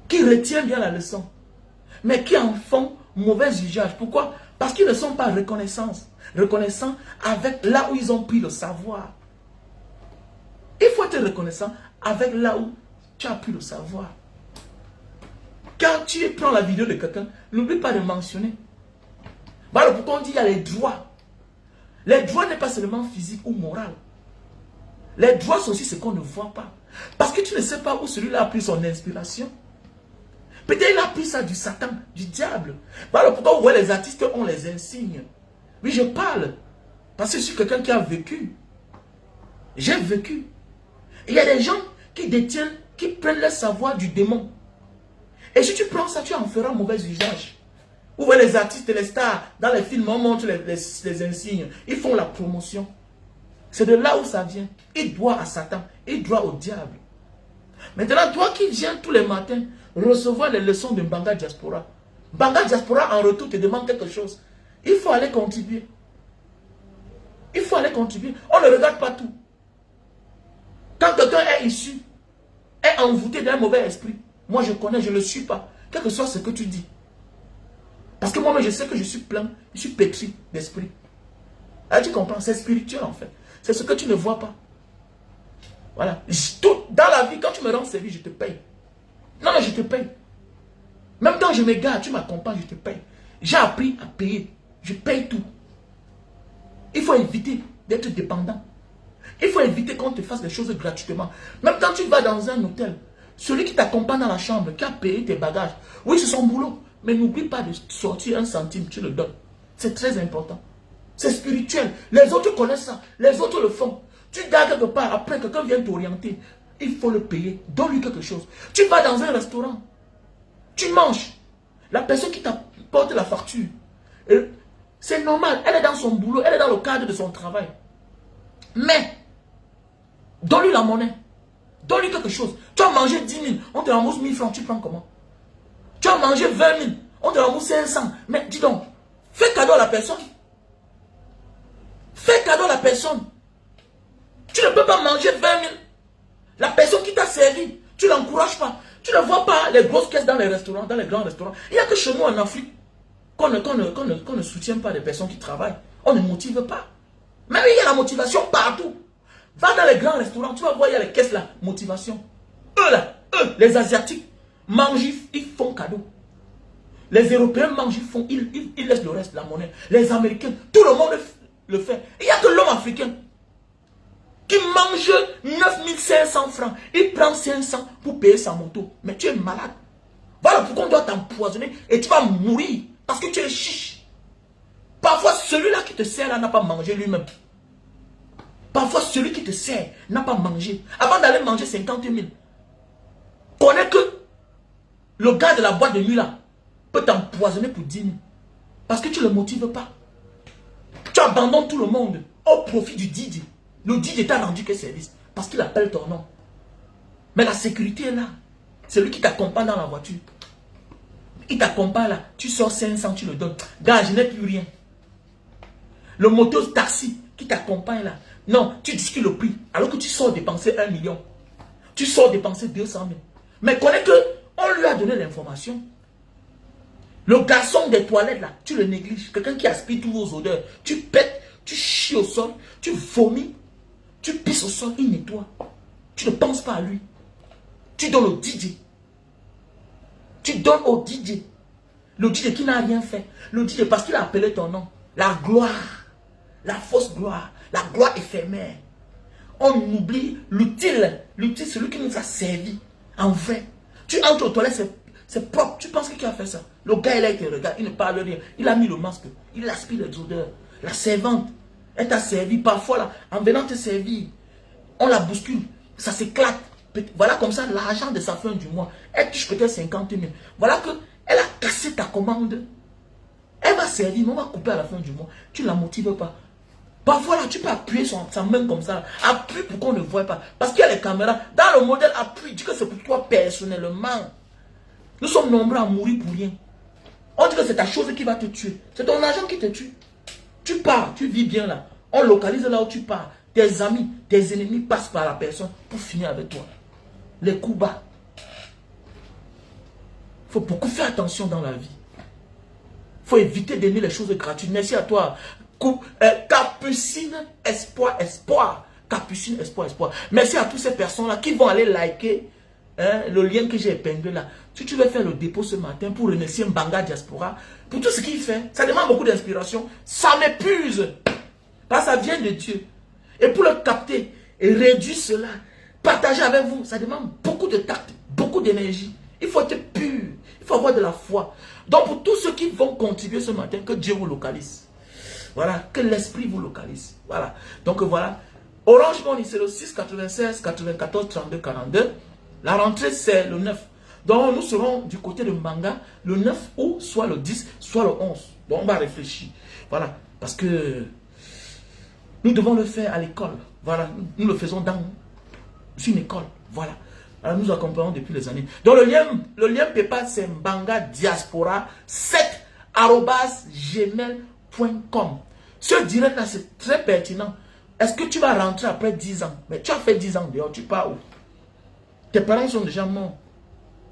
qui retiennent bien la leçon, mais qui en font mauvais usage. Pourquoi? Parce qu'ils ne sont pas reconnaissants avec là où ils ont pris le savoir. Il faut être reconnaissant avec là où tu as pris le savoir. Quand tu prends la vidéo de quelqu'un, n'oublie pas de mentionner. Voilà pourquoi on dit qu'il y a les droits. Les droits n'est pas seulement physique ou moral. Les droits, c'est aussi ce qu'on ne voit pas. Parce que tu ne sais pas où celui-là a pris son inspiration. Peut-être il a pris ça du Satan, du diable. Voilà pourquoi vous voyez les artistes ont les insignes. Oui, je parle. Parce que je suis quelqu'un qui a vécu. J'ai vécu. Il y a des gens qui détiennent, qui prennent le savoir du démon. Et si tu prends ça, tu en feras mauvais usage. Vous voyez les artistes et les stars, dans les films, on montre les insignes. Ils font la promotion. C'est de là où ça vient. Il doit à Satan, il doit au diable. Maintenant, toi qui viens tous les matins recevoir les leçons de Mbanga Diaspora, Mbanga Diaspora en retour te demande quelque chose. Il faut aller contribuer. Il faut aller contribuer. On ne regarde pas tout. Quand quelqu'un est issu, est envoûté d'un mauvais esprit, moi je connais, je ne le suis pas. Quel que soit ce que tu dis. Parce que moi-même je sais que je suis plein, je suis pétri d'esprit. Ah, tu comprends, c'est spirituel en fait. C'est ce que tu ne vois pas. Voilà. Dans la vie, quand tu me rends service, je te paye. Non, je te paye. Même quand je m'égare, tu m'accompagnes, je te paye. J'ai appris à payer. Je paye tout. Il faut éviter d'être dépendant. Il faut éviter qu'on te fasse des choses gratuitement. Même quand tu vas dans un hôtel, celui qui t'accompagne dans la chambre, qui a payé tes bagages, oui, c'est son boulot. Mais n'oublie pas de sortir 1 centime, tu le donnes. C'est très important. C'est spirituel. Les autres connaissent ça. Les autres le font. Tu gardes quelque part, après quelqu'un vient t'orienter. Il faut le payer. Donne-lui quelque chose. Tu vas dans un restaurant. Tu manges. La personne qui t'apporte la facture, c'est normal. Elle est dans son boulot. Elle est dans le cadre de son travail. Mais, donne-lui la monnaie. Donne-lui quelque chose. Tu as mangé 10 000. On te rembourse 1000 francs. Tu prends comment? Tu as mangé 20 000. On te rembourse 500. Mais dis donc, fais cadeau à la personne. Fais cadeau à la personne. Tu ne peux pas manger 20 000. La personne qui t'a servi, tu ne l'encourages pas. Tu ne vois pas les grosses caisses dans les restaurants, dans les grands restaurants. Il n'y a que chez nous en Afrique qu'on ne soutient pas les personnes qui travaillent. On ne motive pas. Mais il y a la motivation partout. Va dans les grands restaurants, tu vas voir, il y a les caisses là, motivation. Eux, les Asiatiques, mangent, ils font cadeau. Les Européens mangent, ils laissent le reste, la monnaie. Les Américains, tout le monde le fait. Il n'y a que l'homme africain qui mange 9500 francs. Il prend 500 pour payer sa moto. Mais tu es malade. Voilà pourquoi on doit t'empoisonner et tu vas mourir parce que tu es chiche. Parfois, celui-là qui te sert là n'a pas mangé lui-même. Parfois, celui qui te sert n'a pas mangé. Avant d'aller manger 50 000, connais que le gars de la boîte de nuit là peut t'empoisonner pour 10 000. Parce que tu ne le motives pas. Tu abandonnes tout le monde au profit du DJ. Le DJ t'a rendu quel service? Parce qu'il appelle ton nom. Mais la sécurité est là. C'est lui qui t'accompagne dans la voiture. Il t'accompagne là. Tu sors 500, tu le donnes. Gars, je n'ai plus rien. Le moteur taxi qui t'accompagne là. Non, tu discutes le prix. Alors que tu sors dépenser 1 million. Tu sors dépenser 200 000. Mais connais que on lui a donné l'information. Le garçon des toilettes là, tu le négliges. Quelqu'un qui aspire tous vos odeurs. Tu pètes, tu chies au sol, tu vomis, tu pisses au sol, il nettoie. Tu ne penses pas à lui. Tu donnes au DJ. Tu donnes au DJ. Le DJ qui n'a rien fait. Le DJ parce qu'il a appelé ton nom. La gloire. La fausse gloire. La gloire éphémère. On oublie l'utile. L'utile, celui qui nous a servi. En vrai. Tu entres aux toilettes, c'est propre. Tu penses qui a fait ça? Le gars, il a été regardé. Il ne parle rien. Il a mis le masque. Il aspire les odeurs. La servante, elle t'a servi. Parfois, là, en venant te servir, on la bouscule. Ça s'éclate. Voilà comme ça l'argent de sa fin du mois. Elle touche peut-être 50 000. Voilà qu'elle a cassé ta commande. Elle va servir, mais on va couper à la fin du mois. Tu ne la motives pas. Parfois là, tu peux appuyer sa main comme ça. Appuie pour qu'on ne voit pas. Parce qu'il y a les caméras. Dans le modèle, appuie. Dis que c'est pour toi personnellement. Nous sommes nombreux à mourir pour rien. On dit que c'est ta chose qui va te tuer. C'est ton argent qui te tue. Tu pars, tu vis bien là. On localise là où tu pars. Tes amis, tes ennemis passent par la personne pour finir avec toi. Les coups bas. Il faut beaucoup faire attention dans la vie. Il faut éviter d'aimer les choses gratuites. Merci à toi. Capucine, espoir. Capucine, espoir. Merci à toutes ces personnes-là qui vont aller liker le lien que j'ai épinglé là. Si tu veux faire le dépôt ce matin pour remercier Mbanga Diaspora, pour tout ce qu'il fait, ça demande beaucoup d'inspiration. Ça m'épuise. Parce que ça vient de Dieu. Et pour le capter et réduire cela, partager avec vous, ça demande beaucoup de tact, beaucoup d'énergie. Il faut être pur. Il faut avoir de la foi. Donc pour tous ceux qui vont contribuer ce matin, que Dieu vous localise. Voilà, que l'esprit vous localise. Voilà. Donc voilà. Orange Money, c'est le 6 96 94 32 42. La rentrée, c'est le 9. Donc, nous serons du côté de Mbanga le 9 août, soit le 10, soit le 11. Donc, on va réfléchir. Voilà. Parce que nous devons le faire à l'école. Voilà. Nous le faisons dans une école. Voilà. Alors, nous accompagnons depuis les années. Donc, le lien PayPal, c'est Mbanga Diaspora 7@gmail.com. Ce direct-là, c'est très pertinent. Est-ce que tu vas rentrer après 10 ans? Mais tu as fait 10 ans dehors, tu pars où? Tes parents sont déjà morts.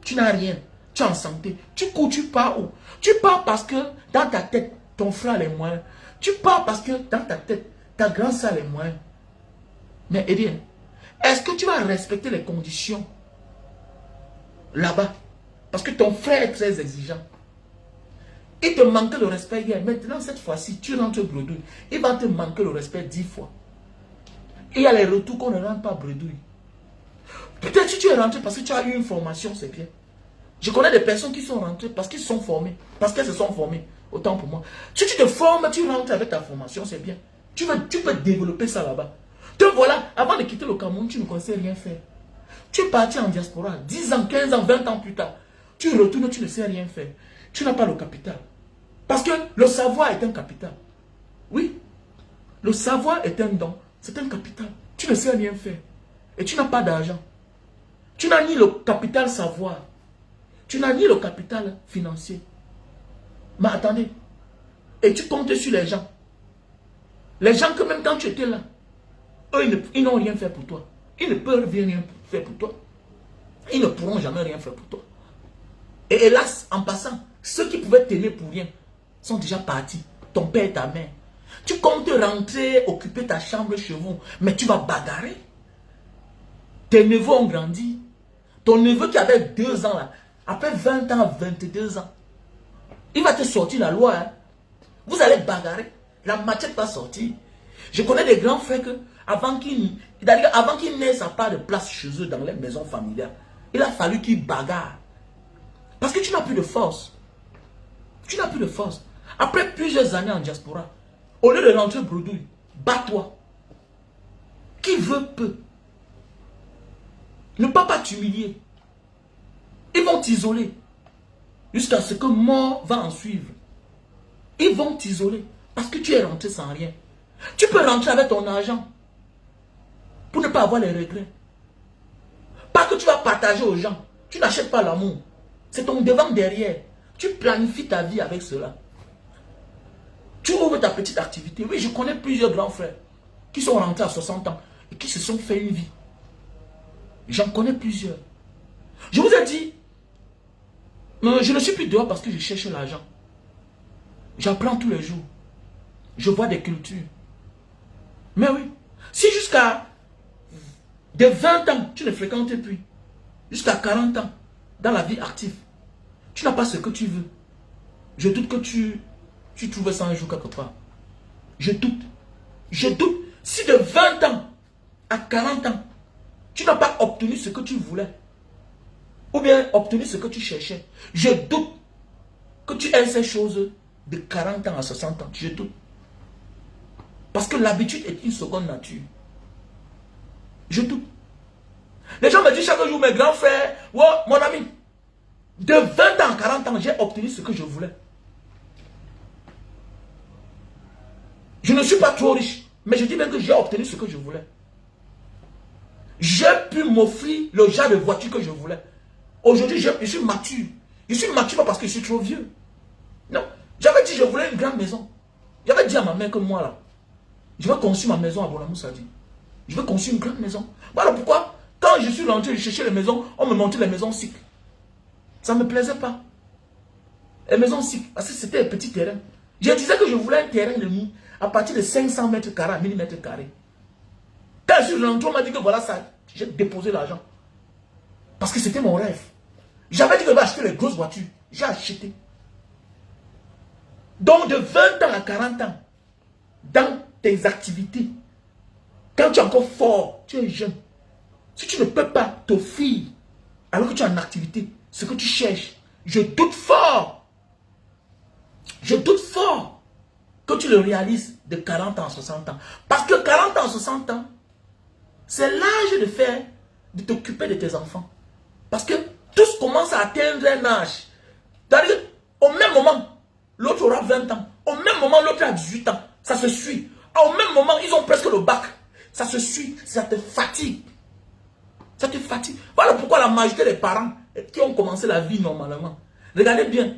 Tu n'as rien. Tu es en santé. Tu cours, tu pars où? Tu pars parce que dans ta tête, ton frère a les moyens. Tu pars parce que dans ta tête, ta grande sœur a les moyens. Mais eh bien, est-ce que tu vas respecter les conditions là-bas? Parce que ton frère est très exigeant. Il te manque le respect hier. Maintenant, cette fois-ci, tu rentres bredouille. Il va te manquer le respect 10 fois. Et il y a les retours qu'on ne rentre pas bredouille. Peut-être que tu es rentré parce que tu as eu une formation, c'est bien. Je connais des personnes qui sont rentrées parce qu'ils sont formés. Parce qu'elles se sont formées. Autant pour moi. Si tu te formes, tu rentres avec ta formation, c'est bien. Tu peux développer ça là-bas. Donc voilà, avant de quitter le Cameroun, tu ne connaissais rien faire. Tu es parti en diaspora, 10 ans, 15 ans, 20 ans plus tard. Tu retournes, tu ne sais rien faire. Tu n'as pas le capital. Parce que le savoir est un capital. Oui. Le savoir est un don. C'est un capital. Tu ne sais rien faire. Et tu n'as pas d'argent. Tu n'as ni le capital savoir. Tu n'as ni le capital financier. Mais attendez. Et tu comptes sur les gens. Les gens que même quand tu étais là, eux, ils n'ont rien fait pour toi. Ils ne peuvent rien faire pour toi. Ils ne pourront jamais rien faire pour toi. Et hélas, en passant, ceux qui pouvaient t'aimer pour rien sont déjà partis. Ton père et ta mère. Tu comptes rentrer, occuper ta chambre chez vous, mais tu vas bagarrer. Tes neveux ont grandi. Ton neveu qui avait 2 ans, là, après 20 ans, 22 ans, il va te sortir la loi. Hein. Vous allez bagarrer. La machette va sortir. Je connais des grands frères que, avant qu'ils n'aient sa part de place chez eux dans les maisons familiales, il a fallu qu'ils bagarrent. Parce que tu n'as plus de force. Tu n'as plus de force. Après plusieurs années en diaspora, au lieu de rentrer bredouille, bats-toi. Qui veut peut. Ne pas t'humilier. Ils vont t'isoler. Jusqu'à ce que mort va en suivre. Ils vont t'isoler. Parce que tu es rentré sans rien. Tu peux rentrer avec ton argent. Pour ne pas avoir les regrets. Pas que tu vas partager aux gens. Tu n'achètes pas l'amour. C'est ton devant derrière. Tu planifies ta vie avec cela. Tu ouvres ta petite activité. Oui, je connais plusieurs grands frères qui sont rentrés à 60 ans et qui se sont fait une vie. J'en connais plusieurs. Je vous ai dit, je ne suis plus dehors parce que je cherche l'argent. J'apprends tous les jours. Je vois des cultures. Mais oui, si jusqu'à de 20 ans, tu ne fréquentes plus, jusqu'à 40 ans, dans la vie active, tu n'as pas ce que tu veux. Je doute que tu trouves ça un jour quelque part. Je doute. Je doute. Si de 20 ans à 40 ans, tu n'as pas obtenu ce que tu voulais, ou bien obtenu ce que tu cherchais, je doute que tu aies ces choses de 40 ans à 60 ans. Je doute. Parce que l'habitude est une seconde nature. Je doute. Les gens me disent chaque jour, mes grands frères, oh, mon ami, de 20 ans à 40 ans, j'ai obtenu ce que je voulais. Je ne suis pas trop riche, mais je dis bien que j'ai obtenu ce que je voulais. J'ai pu m'offrir le genre de voiture que je voulais. Aujourd'hui, je suis mature. Je suis mature pas parce que je suis trop vieux. Non. J'avais dit que je voulais une grande maison. J'avais dit à ma mère que moi, là, je vais construire ma maison à Bonamoussadi. Je vais construire une grande maison. Voilà pourquoi, quand je suis rentré, je cherchais les maisons, on me montrait les maisons cycles. Ça ne me plaisait pas. Les maisons cycles, parce que c'était un petit terrain. Je disais que je voulais un terrain de nuit à partir de 500 mètres carrés à 1000 mètres carrés. Quand je suis rentré, on m'a dit que voilà ça, j'ai déposé l'argent. Parce que c'était mon rêve. J'avais dit que je vais acheter les grosses voitures. J'ai acheté. Donc de 20 ans à 40 ans, dans tes activités, quand tu es encore fort, tu es jeune, si tu ne peux pas t'offrir, alors que tu es en activité, ce que tu cherches, je doute fort que tu le réalises de 40 ans à 60 ans. Parce que 40 ans à 60 ans, c'est l'âge de t'occuper de tes enfants. Parce que tous commencent à atteindre un âge. C'est-à-dire, au même moment, l'autre aura 20 ans. Au même moment, l'autre a 18 ans. Ça se suit. Au même moment, ils ont presque le bac. Ça se suit. Ça te fatigue. Ça te fatigue. Voilà pourquoi la majorité des parents qui ont commencé la vie normalement. Regardez bien.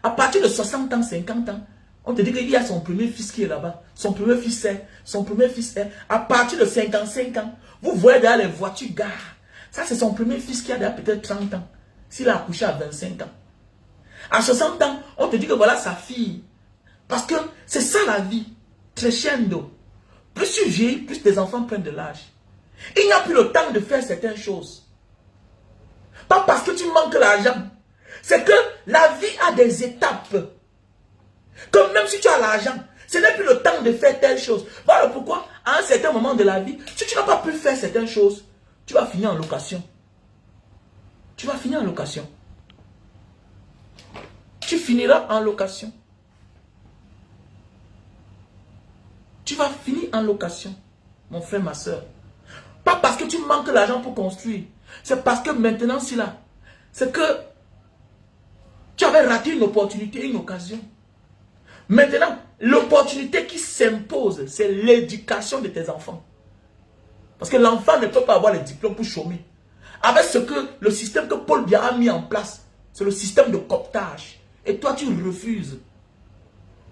À partir de 60 ans, 50 ans, on te dit qu'il y a son premier fils qui est là-bas. Son premier fils est. Son premier fils est. À partir de 55 ans, vous voyez derrière les voitures gares. Ça, c'est son premier fils qui a peut-être 30 ans. S'il a accouché à 25 ans. À 60 ans, on te dit que voilà sa fille. Parce que c'est ça la vie. Crescendo. Plus tu vieillis, plus tes enfants prennent de l'âge. Il n'y a plus le temps de faire certaines choses. Pas parce que tu manques l'argent. C'est que la vie a des étapes. Comme même si tu as l'argent, ce n'est plus le temps de faire telle chose. Voilà pourquoi, à un certain moment de la vie, si tu n'as pas pu faire certaines choses, tu vas finir en location. Tu vas finir en location. Tu finiras en location. Tu vas finir en location, mon frère, ma soeur. Pas parce que tu manques l'argent pour construire. C'est parce que maintenant, c'est là. C'est que tu avais raté une opportunité, une occasion. Maintenant, l'opportunité qui s'impose, c'est l'éducation de tes enfants. Parce que l'enfant ne peut pas avoir les diplômes pour chômer. Avec ce que le système que Paul Biya a mis en place, c'est le système de cooptage. Et toi, tu refuses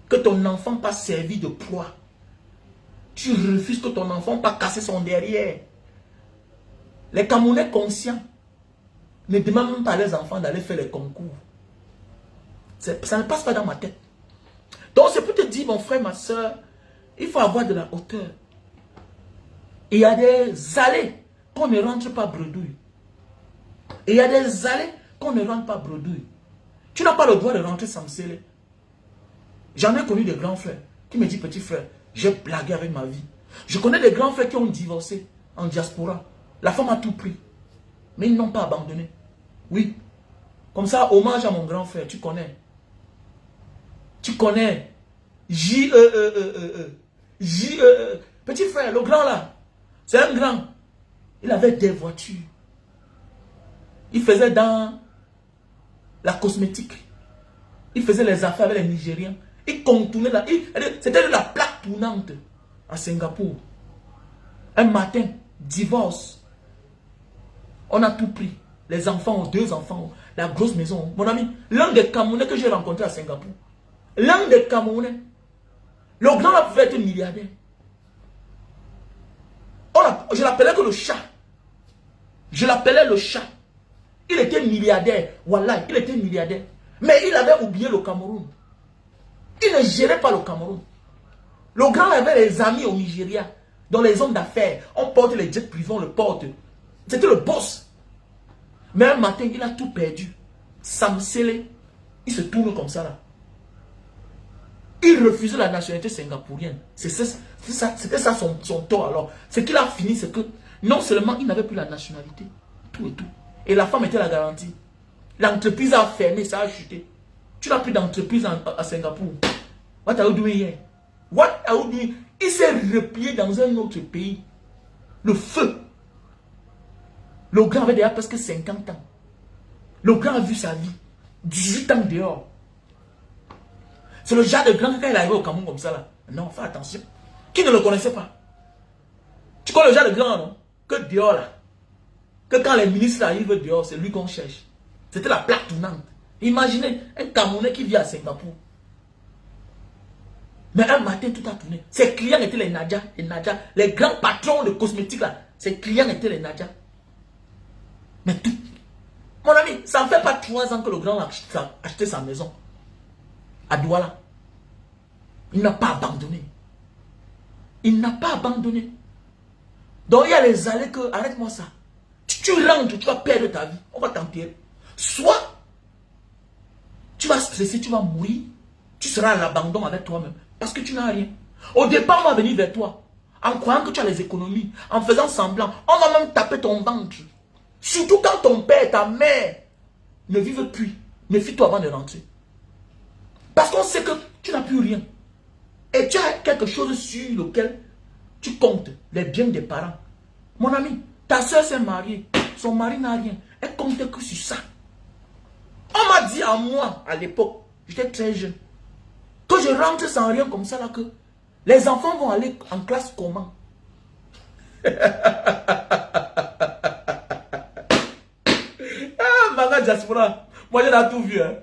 que ton enfant passe servi de proie. Tu refuses que ton enfant pas casser son derrière. Les Camerounais conscients ne demandent même pas à leurs enfants d'aller faire les concours. Ça ne passe pas dans ma tête. Donc c'est pour te dire, mon frère, ma soeur, il faut avoir de la hauteur. Il y a des allées qu'on ne rentre pas bredouille. Et il y a des allées qu'on ne rentre pas bredouille. Tu n'as pas le droit de rentrer sans sceller. J'en ai connu des grands frères qui me disent, petit frère, j'ai blagué avec ma vie. Je connais des grands frères qui ont divorcé en diaspora. La femme a tout pris. Mais ils n'ont pas abandonné. Oui. Comme ça, hommage à mon grand frère, tu connais. Tu connais. J-E-E-E-E. J-E-E. Petit frère, le grand là. C'est un grand. Il avait des voitures. Il faisait dans la cosmétique. Il faisait les affaires avec les Nigériens. Il contournait là. C'était la plaque tournante à Singapour. Un matin, divorce. On a tout pris. Les enfants ont 2 enfants. La grosse maison. Mon ami, l'un des Camerounais que j'ai rencontré à Singapour. L'un des Camerounais. Le grand là pouvait être milliardaire. Je l'appelais que le chat. Je l'appelais le chat. Il était milliardaire. Voilà, il était milliardaire. Mais il avait oublié le Cameroun. Il ne gérait pas le Cameroun. Le grand avait les amis au Nigeria. Dans les zones d'affaires. On porte les jets privés, on le porte. C'était le boss. Mais un matin, il a tout perdu. Sam Sele, il se tourne comme ça là. Il refusait la nationalité singapourienne. C'était ça son tort alors. Ce qu'il a fini, c'est que non seulement il n'avait plus la nationalité, tout et tout. Et la femme était la garantie. L'entreprise a fermé, ça a chuté. Tu n'as plus d'entreprise à Singapour. What are you doing here? What are you doing? Il s'est replié dans un autre pays. Le feu. Le grand avait déjà presque 50 ans. Le grand a vu sa vie. 18 ans dehors. C'est le genre de grand quand il est arrivé au Cameroun comme ça là. Non, fais attention. Qui ne le connaissait pas? Tu connais le genre de grand, non? Que dehors là. Que quand les ministres arrivent dehors, c'est lui qu'on cherche. C'était la plaque tournante. Imaginez un Camerounais qui vit à Singapour. Mais un matin, tout a tourné. Ses clients étaient les Nadja, les grands patrons de cosmétiques là. Ses clients étaient les Nadja. Mais tout. Mon ami, ça ne fait pas 3 ans que le grand a acheté sa maison. À Douala. Il n'a pas abandonné. Il n'a pas abandonné. Donc il y a les allées que, arrête-moi ça. Tu rentres, tu vas perdre ta vie. On va t'enterrer. Soit, tu vas stresser, tu vas mourir. Tu seras à l'abandon avec toi-même. Parce que tu n'as rien. Au départ, on va venir vers toi. En croyant que tu as les économies. En faisant semblant. On va même taper ton ventre. Surtout quand ton père et ta mère ne vivent plus. Méfie-toi avant de rentrer. Parce qu'on sait que tu n'as plus rien. Et tu as quelque chose sur lequel tu comptes. Les biens des parents. Mon ami, ta soeur s'est mariée. Son mari n'a rien. Elle comptait que sur ça. On m'a dit à moi, à l'époque, j'étais très jeune, que je rentre sans rien comme ça là, que les enfants vont aller en classe comment? Ah, Manga Diaspora, moi j'ai tout vu. Hein.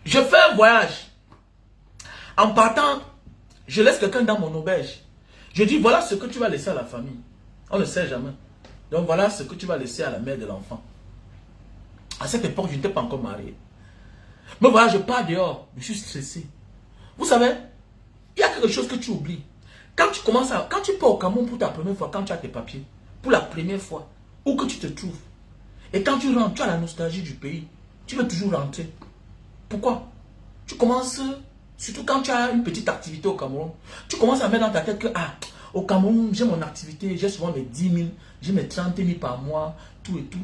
Je fais un voyage. En partant, je laisse quelqu'un dans mon auberge. Je dis, voilà ce que tu vas laisser à la famille. On ne sait jamais. Donc voilà ce que tu vas laisser à la mère de l'enfant. À cette époque, je n'étais pas encore marié. Mais voilà, je pars dehors. Je suis stressé. Vous savez, il y a quelque chose que tu oublies. Quand tu pars au Cameroun pour ta première fois, quand tu as tes papiers, pour la première fois, où que tu te trouves, et quand tu rentres, tu as la nostalgie du pays. Tu veux toujours rentrer. Pourquoi? Tu commences, surtout quand tu as une petite activité au Cameroun, tu commences à mettre dans ta tête que, au Cameroun, j'ai mon activité, j'ai souvent mes 10 000, j'ai mes 30 000 par mois, tout et tout.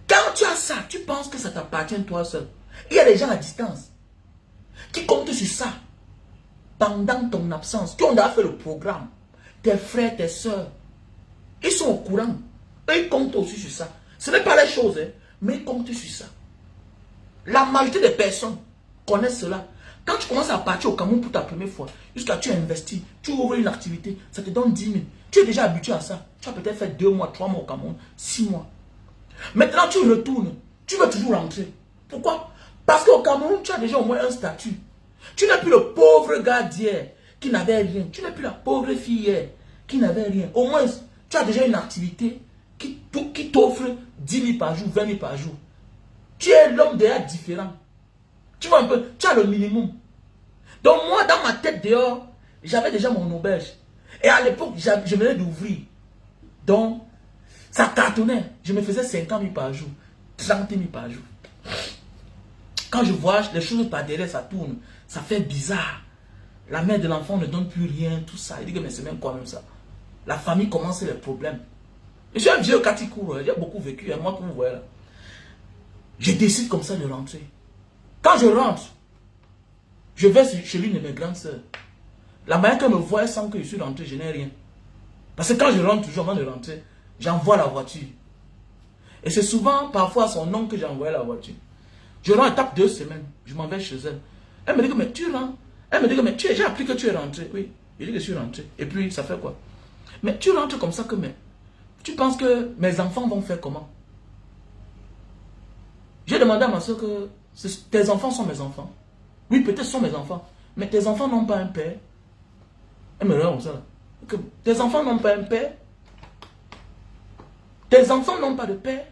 Quand tu as ça, tu penses que ça t'appartient toi seul. Il y a des gens à distance qui comptent sur ça pendant ton absence, qui ont déjà fait le programme. Tes frères, tes soeurs, ils sont au courant. Eux, ils comptent aussi sur ça. Ce n'est pas les choses, hein, mais ils comptent sur ça. La majorité des personnes connaissent cela. Quand tu commences à partir au Cameroun pour ta première fois, jusqu'à tu investis, tu ouvres une activité, ça te donne 10 000. Tu es déjà habitué à ça. Tu as peut-être fait 2 mois, 3 mois au Cameroun, 6 mois. Maintenant, tu retournes. Tu veux toujours rentrer. Pourquoi? Parce qu'au Cameroun, tu as déjà au moins un statut. Tu n'es plus le pauvre gars d'hier qui n'avait rien. Tu n'es plus la pauvre fille hier qui n'avait rien. Au moins, tu as déjà une activité qui t'offre 10 000 par jour, 20 000 par jour. Tu es l'homme déjà différent. Tu vois un peu, tu as le minimum. Donc moi, dans ma tête dehors, j'avais déjà mon auberge. Et à l'époque, je venais d'ouvrir. Donc, ça cartonnait. Je me faisais 50 000 par jour, 30 000 par jour. Quand je vois les choses par derrière, ça tourne. Ça fait bizarre. La mère de l'enfant ne donne plus rien, tout ça. Il dit que mais c'est même quoi même ça. La famille commence les problèmes. Je suis un vieux catikour, j'ai beaucoup vécu. Moi, comme vous voyez là. Je décide comme ça de rentrer. Quand je rentre, je vais chez l'une de mes grandes sœurs. La manière qu'elle me voit, elle sent que je suis rentré, je n'ai rien. Parce que quand je rentre, toujours avant de rentrer, j'envoie la voiture. Et c'est souvent, parfois, à son nom que j'envoie la voiture. Je rentre, elle tape 2 semaines, je m'en vais chez elle. Elle me dit que, mais tu rentres. Elle me dit que, mais j'ai appris que tu es rentré. Oui, je dis que je suis rentré. Et puis, ça fait quoi? Mais tu rentres comme ça que, mais tu penses que mes enfants vont faire comment? J'ai demandé à ma soeur que tes enfants sont mes enfants. Oui, peut-être sont mes enfants. Mais tes enfants n'ont pas un père. Elle me regarde comme ça. Que tes enfants n'ont pas un père. Tes enfants n'ont pas de père.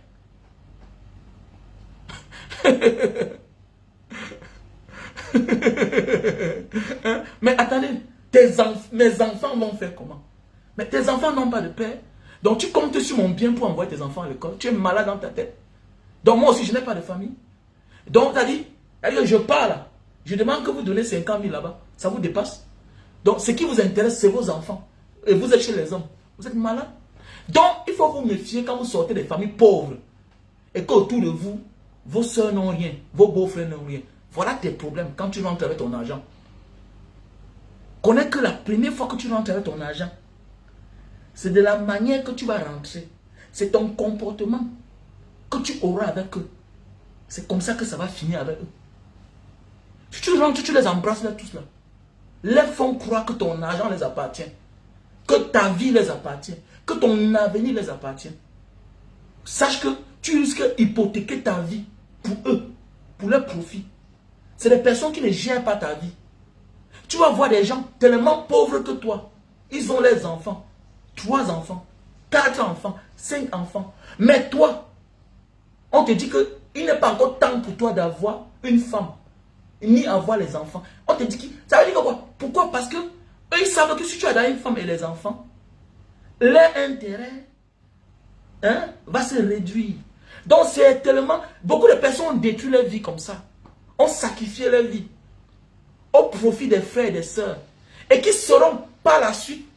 Mais attendez, mes enfants vont faire comment? Mais tes enfants n'ont pas de père. Donc tu comptes sur mon bien pour envoyer tes enfants à l'école. Tu es malade dans ta tête. Donc moi aussi je n'ai pas de famille. Donc t'as dit, je pars là. Je demande que vous donnez 50 000 là-bas. Ça vous dépasse. Donc ce qui vous intéresse, c'est vos enfants. Et vous êtes chez les hommes. Vous êtes malade. Donc il faut vous méfier quand vous sortez des familles pauvres. Et qu'autour de vous, vos soeurs n'ont rien. Vos beaux-frères n'ont rien. Voilà tes problèmes quand tu rentres avec ton argent. Connais que la première fois que tu rentres avec ton argent, c'est de la manière que tu vas rentrer. C'est ton comportement que tu auras avec eux. C'est comme ça que ça va finir avec eux. Si tu rentres, tu les embrasses là, tous là. Les font croire que ton argent les appartient. Que ta vie les appartient. Que ton avenir les appartient. Sache que tu risques d'hypothéquer ta vie pour eux. Pour leur profit. C'est des personnes qui ne gèrent pas ta vie. Tu vas voir des gens tellement pauvres que toi. Ils ont les enfants. 3 enfants. 4 enfants. 5 enfants. Mais toi, on te dit qu'il n'est pas encore temps pour toi d'avoir une femme. Ni avoir les enfants. On te dit que... Ça veut dire quoi? Pourquoi? Parce que eux, ils savent que si tu as dans une femme et les enfants, leur intérêt va se réduire. Donc c'est tellement... Beaucoup de personnes ont détruit leur vie comme ça. Ont sacrifié leur vie au profit des frères et des sœurs. Et qui seront par la suite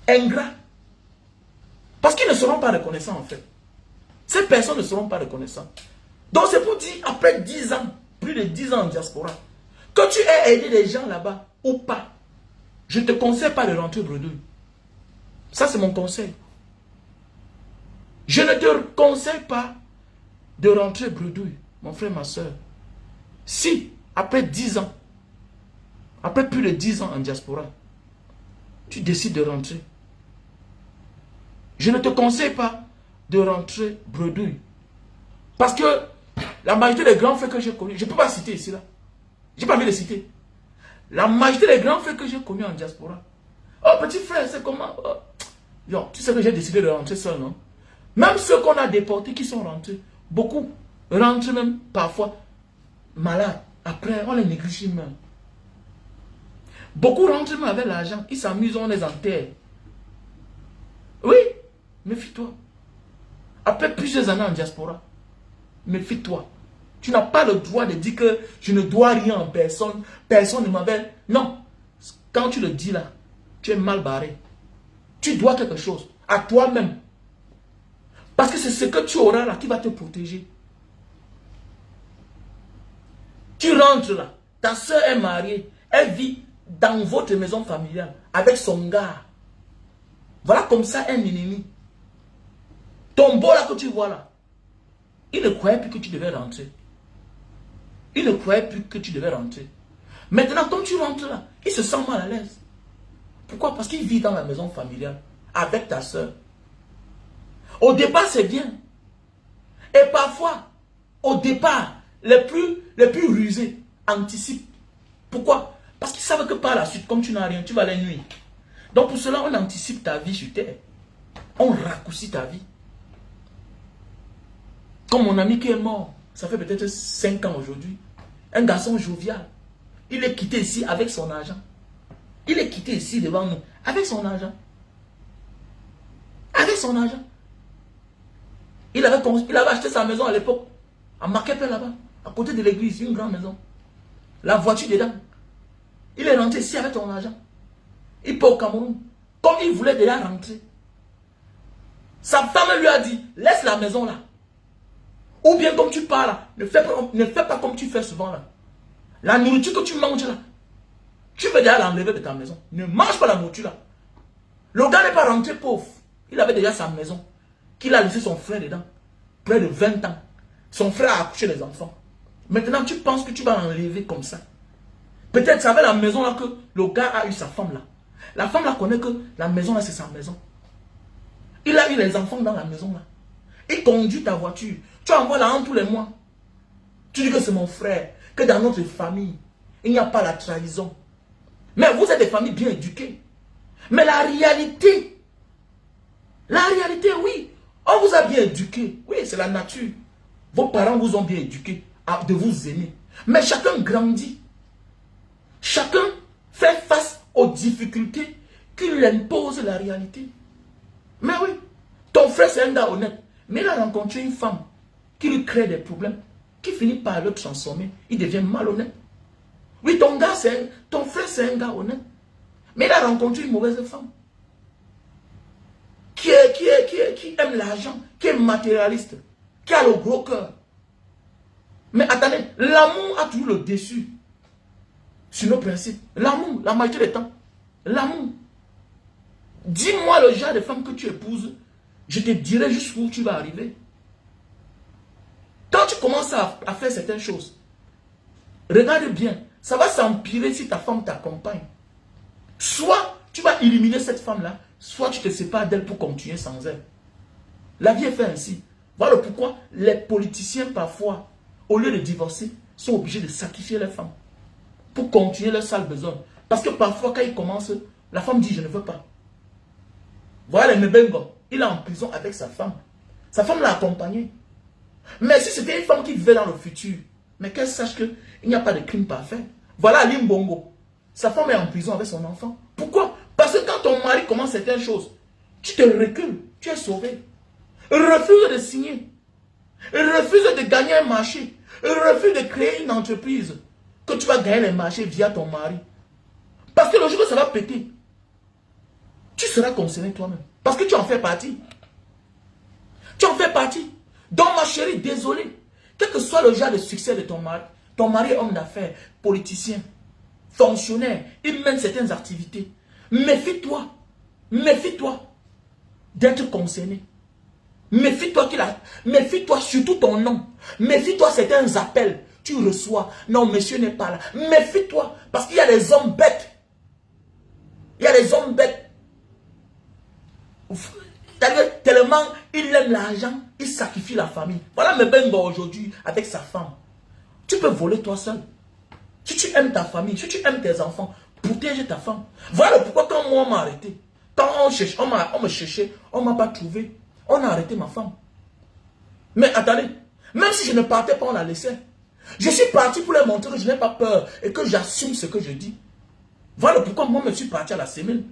ingrats. Parce qu'ils ne seront pas reconnaissants en fait. Ces personnes ne seront pas reconnaissantes. Donc c'est pour dire, après 10 ans, plus de 10 ans en diaspora, que tu aies aidé des gens là-bas ou pas, je ne te conseille pas de rentrer bredouille. Ça, c'est mon conseil. Je ne te conseille pas de rentrer bredouille, mon frère, ma soeur. Si, après 10 ans, après plus de 10 ans en diaspora, tu décides de rentrer, je ne te conseille pas de rentrer bredouille. Parce que la majorité des grands frères que j'ai connus, je ne peux pas citer ici, là. Je n'ai pas envie de citer. La majorité des grands frères que j'ai connus en diaspora. Oh, petit frère, c'est comment? Oh. Yo, tu sais que j'ai décidé de rentrer seul, non? Même ceux qu'on a déportés qui sont rentrés, beaucoup rentrent même parfois malades. Après, on les néglige même. Beaucoup rentrent même avec l'argent. Ils s'amusent, on les enterre. Oui, méfie-toi. Après plusieurs années en diaspora, méfie-toi. Tu n'as pas le droit de dire que je ne dois rien en personne. Personne ne m'avait... Non. Quand tu le dis là, tu es mal barré. Tu dois quelque chose à toi-même. Parce que c'est ce que tu auras là qui va te protéger. Tu rentres là, ta soeur est mariée, elle vit dans votre maison familiale avec son gars. Voilà comme ça un ennemi. Ton beau là que tu vois là, il ne croyait plus que tu devais rentrer. Il ne croyait plus que tu devais rentrer. Maintenant, quand tu rentres là, il se sent mal à l'aise. Pourquoi? Parce qu'il vit dans la maison familiale avec ta soeur. Au départ, c'est bien. Et parfois, au départ, les plus rusés anticipent. Pourquoi? Parce qu'ils savent que par la suite, comme tu n'as rien, tu vas les nuire. Donc pour cela, on anticipe ta vie sur terre. On raccourcit ta vie. Comme mon ami qui est mort, ça fait peut-être 5 ans aujourd'hui. Un garçon jovial. Il est quitté ici avec son argent. Il est quitté ici devant nous avec son argent. Avec son argent. Il avait acheté sa maison à l'époque, à Marquette là-bas, à côté de l'église, une grande maison. La voiture dedans. Il est rentré ici avec ton argent. Il part au Cameroun. Comme il voulait déjà rentrer. Sa femme lui a dit, laisse la maison là. Ou bien comme tu pars là, ne fais pas comme tu fais souvent là. La nourriture que tu manges là, tu veux déjà l'enlever de ta maison. Ne mange pas la nourriture là. Le gars n'est pas rentré pauvre. Il avait déjà sa maison. Qu'il a laissé son frère dedans. Près de 20 ans. Son frère a accouché les enfants. Maintenant, tu penses que tu vas l'enlever comme ça. Peut-être c'est avec la maison là que le gars a eu sa femme là. La femme là connaît que la maison là c'est sa maison. Il a eu les enfants dans la maison là. Il conduit ta voiture. Tu envoies l'argent tous les mois. Tu dis que c'est mon frère. Que dans notre famille, il n'y a pas la trahison. Mais vous êtes des familles bien éduquées. Mais la réalité, oui, on vous a bien éduqué. Oui, c'est la nature. Vos parents vous ont bien éduqué de vous aimer. Mais chacun grandit. Chacun fait face aux difficultés qui lui imposent la réalité. Mais oui, ton frère c'est un gars honnête. Mais il a rencontré une femme qui lui crée des problèmes, qui finit par le transformer. Il devient malhonnête. Oui, ton frère c'est un gars honnête. Mais il a rencontré une mauvaise femme. Qui aime l'argent, qui est matérialiste, qui a le gros cœur. Mais attendez, l'amour a toujours le dessus sur nos principes. L'amour, la majorité des temps. L'amour. Dis-moi le genre de femme que tu épouses, je te dirai jusqu'où tu vas arriver. Quand tu commences à faire certaines choses, regarde bien, ça va s'empirer si ta femme t'accompagne. Soit tu vas éliminer cette femme-là, soit tu te sépares d'elle pour continuer sans elle. La vie est faite ainsi. Voilà pourquoi les politiciens parfois, au lieu de divorcer, sont obligés de sacrifier les femmes pour continuer leur sale besoin. Parce que parfois quand ils commencent, la femme dit je ne veux pas. Voilà le Mebengo, il est en prison avec sa femme. Sa femme l'a accompagné. Mais si c'était une femme qui vivait dans le futur, mais qu'elle sache qu'il n'y a pas de crime parfait. Voilà Limbongo. Sa femme est en prison avec son enfant. Pourquoi? Parce que quand ton mari commence certaines choses, tu te recules, tu es sauvé. Refuse de signer. Refuse de gagner un marché. Refuse de créer une entreprise que tu vas gagner les marchés via ton mari. Parce que le jour où ça va péter, tu seras concerné toi-même. Parce que tu en fais partie. Tu en fais partie. Donc ma chérie, désolé. Quel que soit le genre de succès de ton mari est homme d'affaires, politicien, fonctionnaire, il mène certaines activités. Méfie-toi. Méfie-toi. d'être concerné. Méfie-toi surtout ton nom. Méfie-toi certains appels. Tu reçois. Non, monsieur n'est pas là. Méfie-toi. Parce qu'il y a des hommes bêtes. Il y a des hommes bêtes. Tellement il aime l'argent, il sacrifie la famille. Voilà Mebengo aujourd'hui avec sa femme. Tu peux voler toi seul. Si tu aimes ta famille, si tu aimes tes enfants, protège ta femme. Voilà pourquoi quand moi on m'a arrêté, quand on me cherchait, on ne m'a pas trouvé. On a arrêté ma femme. Mais attendez, même si je ne partais pas, on la laissait. Je suis parti pour leur montrer que je n'ai pas peur et que j'assume ce que je dis. Voilà pourquoi moi je suis parti à la semaine.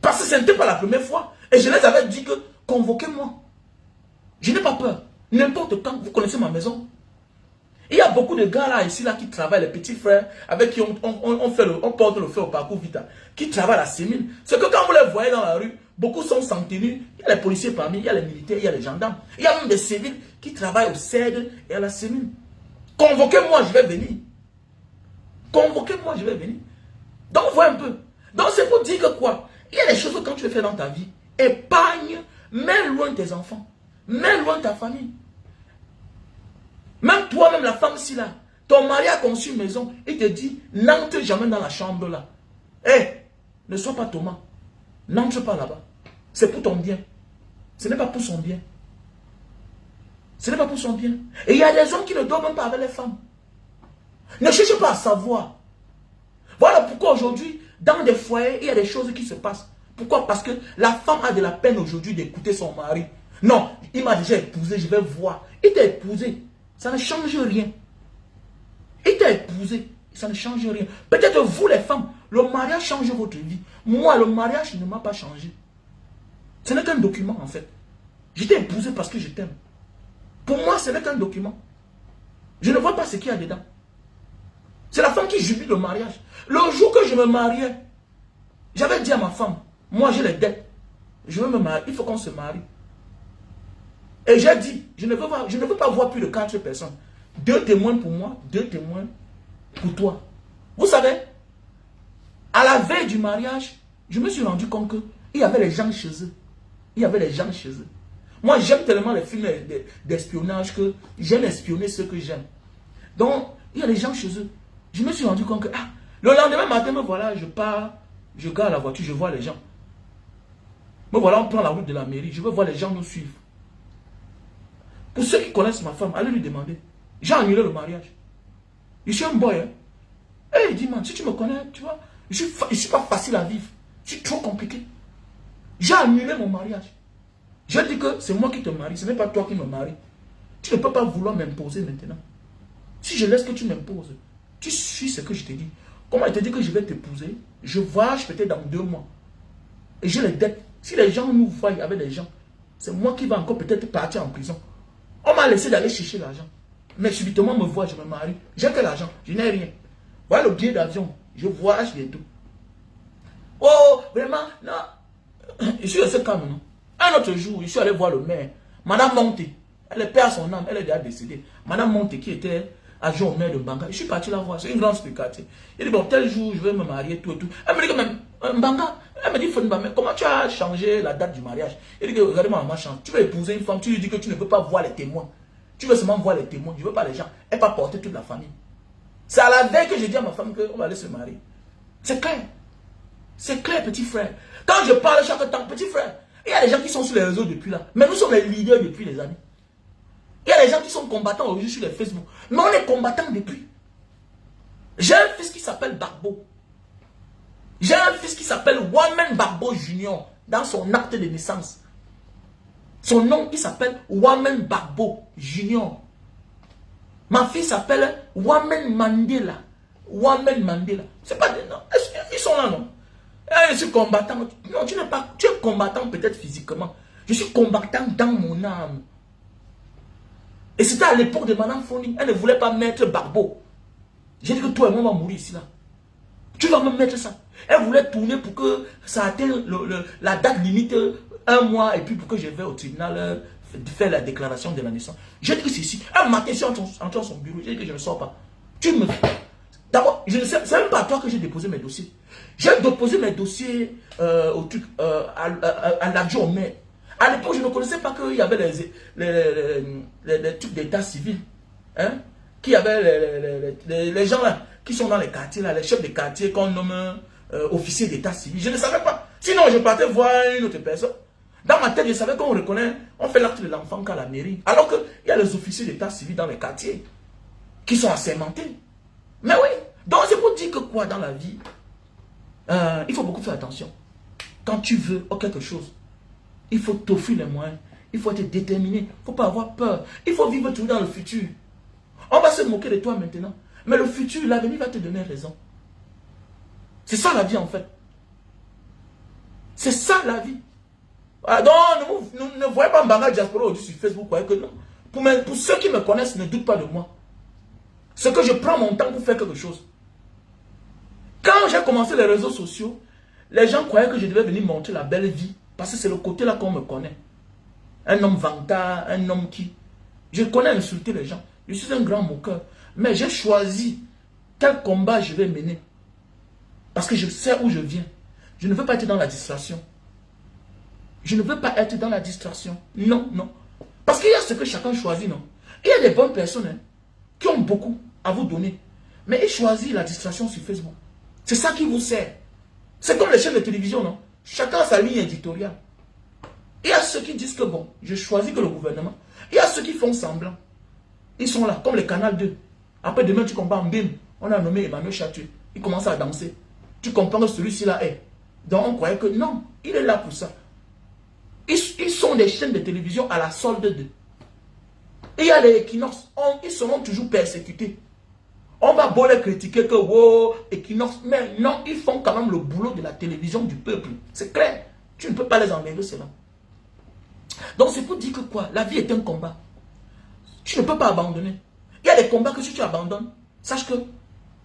Parce que ce n'était pas la première fois. Et je les avais dit que convoquez-moi. Je n'ai pas peur. N'importe quand, vous connaissez ma maison. Il y a beaucoup de gars là, ici, là, qui travaillent, les petits frères, avec qui on porte le feu au parcours vita, qui travaillent à la sémine. C'est que quand vous les voyez dans la rue, beaucoup sont sans tenue. Il y a les policiers parmi, il y a les militaires, il y a les gendarmes. Il y a même des civils qui travaillent au CED et à la sémine. Convoquez-moi, je vais venir. Convoquez-moi, je vais venir. Donc, voilà un peu. Donc, c'est pour dire que quoi? Il y a des choses que quand tu veux faire dans ta vie, épargne, mets loin tes enfants, mets loin ta famille. Même toi, même la femme si là, ton mari a conçu une maison, il te dit, n'entre jamais dans la chambre là. Hé, ne sois pas Thomas. N'entre pas là-bas. C'est pour ton bien. Ce n'est pas pour son bien. Ce n'est pas pour son bien. Et il y a des hommes qui ne dorment même pas avec les femmes. Ne cherchez pas à savoir. Voilà pourquoi aujourd'hui, dans des foyers, il y a des choses qui se passent. Pourquoi? Parce que la femme a de la peine aujourd'hui d'écouter son mari. Non, il m'a déjà épousé, je vais voir. Il t'a épousé. Ça ne change rien. Il t'a épousé. Ça ne change rien. Peut-être vous les femmes, le mariage change votre vie. Moi, le mariage ne m'a pas changé. Ce n'est qu'un document en fait. Je t'ai épousé parce que je t'aime. Pour moi, ce n'est qu'un document. Je ne vois pas ce qu'il y a dedans. C'est la femme qui jubile le mariage. Le jour que je me mariais, j'avais dit à ma femme, moi j'ai les dettes. Je veux me marier, il faut qu'on se marie. Et j'ai dit, je ne veux pas voir plus de 4 personnes. 2 témoins pour moi, 2 témoins pour toi. Vous savez, à la veille du mariage, je me suis rendu compte qu'il y avait les gens chez eux. Il y avait les gens chez eux. Moi, j'aime tellement les films d'espionnage que j'aime espionner ceux que j'aime. Donc, il y a des gens chez eux. Je me suis rendu compte que, le lendemain matin, me voilà, je pars, je garde la voiture, je vois les gens. Me voilà, on prend la route de la mairie, je veux voir les gens nous suivre. Pour ceux qui connaissent ma femme, allez lui demander. J'ai annulé le mariage. Je suis un boy. Hein? Et il dit, man, si tu me connais, tu vois, je ne suis pas facile à vivre. Je suis trop compliqué. J'ai annulé mon mariage. Je dis que c'est moi qui te marie, ce n'est pas toi qui me marie. Tu ne peux pas vouloir m'imposer maintenant. Si je laisse que tu m'imposes, tu suis ce que je te dis. Comment je te dis que je vais t'épouser? Je voyage peut-être dans 2 mois. Et j'ai les dettes. Si les gens nous voient avec les gens, c'est moi qui vais encore peut-être partir en prison. On m'a laissé d'aller chercher l'argent. Mais subitement, me voit, je me marie. J'ai que l'argent, je n'ai rien. Voilà le billet d'avion. Je voyage bientôt. Oh, vraiment, non. Je suis resté calme, non. Un autre jour, je suis allé voir le maire. Madame Monté, elle est père à son âme, elle est déjà décédée. Madame Monté qui était adjoint au maire de Mbanga. Je suis parti la voir, c'est une grande spectacle. Il dit, bon, tel jour, je vais me marier, tout et tout. Elle me dit que même, Mbanga, elle me dit, mais comment tu as changé la date du mariage? Il dit que, regardez-moi, ma chance. Tu veux épouser une femme, tu lui dis que tu ne veux pas voir les témoins. Tu veux seulement voir les témoins, je ne veux pas les gens. Elle va porter toute la famille. C'est à la veille que je dis à ma femme qu'on va aller se marier. C'est clair. C'est clair, petit frère. Quand je parle chaque temps, petit frère, il y a des gens qui sont sur les réseaux depuis là. Mais nous sommes les leaders depuis les années. Il y a des gens qui sont combattants aujourd'hui sur les Facebook. Mais on est combattants depuis. J'ai un fils qui s'appelle Barbeau. J'ai un fils qui s'appelle Wamen Barbeau Junior dans son acte de naissance. Son nom, il s'appelle Wamen Barbeau Junior. Ma fille s'appelle Wamen Mandela. Wamen Mandela. C'est pas des noms. Ils sont là, non? Je suis combattant. Non, tu n'es pas. Tu es combattant peut-être physiquement. Je suis combattant dans mon âme. Et c'était à l'époque de Madame Fourni. Elle ne voulait pas mettre Barbeau. J'ai dit que toi et moi on va mourir ici là. Tu vas me mettre ça. Elle voulait tourner pour que ça atteigne la date limite 1 mois et puis pour que je vais au tribunal faire la déclaration de la naissance. J'ai dit que c'est ici. Un matin, je suis entré dans son bureau. J'ai dit que je ne sors pas. D'abord, je ne sais, c'est même pas à toi que j'ai déposé mes dossiers. J'ai déposé mes dossiers au truc, à l'adjoint au maire. À l'époque, je ne connaissais pas qu'il y avait les trucs d'état civil. Hein? Qu'il y avait les gens là, qui sont dans les quartiers, là, les chefs de quartier qu'on nomme officiers d'état civil. Je ne savais pas. Sinon, je partais voir une autre personne. Dans ma tête, je savais qu'on reconnaît, on fait l'acte de l'enfant qu'à la mairie. Alors qu'il y a les officiers d'état civil dans les quartiers qui sont assermentés. Mais oui, donc c'est pour dire que quoi dans la vie, il faut beaucoup faire attention. Quand tu veux quelque chose, il faut t'offrir les moyens. Il faut être déterminé. Il ne faut pas avoir peur. Il faut vivre toujours dans le futur. On va se moquer de toi maintenant. Mais le futur, l'avenir va te donner raison. C'est ça la vie en fait. C'est ça la vie. Ah, donc, ne voyez pas Mbanga Diaspora aujourd'hui sur Facebook. Que non. Pour ceux qui me connaissent, ne doutent pas de moi. C'est que je prends mon temps pour faire quelque chose. Quand j'ai commencé les réseaux sociaux, les gens croyaient que je devais venir montrer la belle vie. Parce que c'est le côté là qu'on me connaît. Un homme vantard, un homme qui... Je connais insulter les gens. Je suis un grand moqueur. Mais j'ai choisi quel combat je vais mener. Parce que je sais où je viens. Je ne veux pas être dans la distraction. Je ne veux pas être dans la distraction. Non, non. Parce qu'il y a ce que chacun choisit, non. Il y a des bonnes personnes hein, qui ont beaucoup à vous donner. Mais ils choisissent la distraction sur Facebook. C'est ça qui vous sert. C'est comme les chaînes de télévision, non. Chacun a sa ligne éditoriale. Il y a ceux qui disent que bon, je choisis que le gouvernement. Il y a ceux qui font semblant. Ils sont là, comme les Canal 2. Après demain, tu comprends, bim, on a nommé Emmanuel Chatué. Il commence à danser. Tu comprends que celui-ci là est. Donc on croyait que non, il est là pour ça. Ils sont des chaînes de télévision à la solde de. Et il y a les Equinox. Ils seront toujours persécutés. On va beau les critiquer que wow, Equinox. Mais non, ils font quand même le boulot de la télévision du peuple. C'est clair. Tu ne peux pas les enlever cela. Donc c'est pour dire que quoi? La vie est un combat. Tu ne peux pas abandonner. Il y a des combats que si tu abandonnes, sache que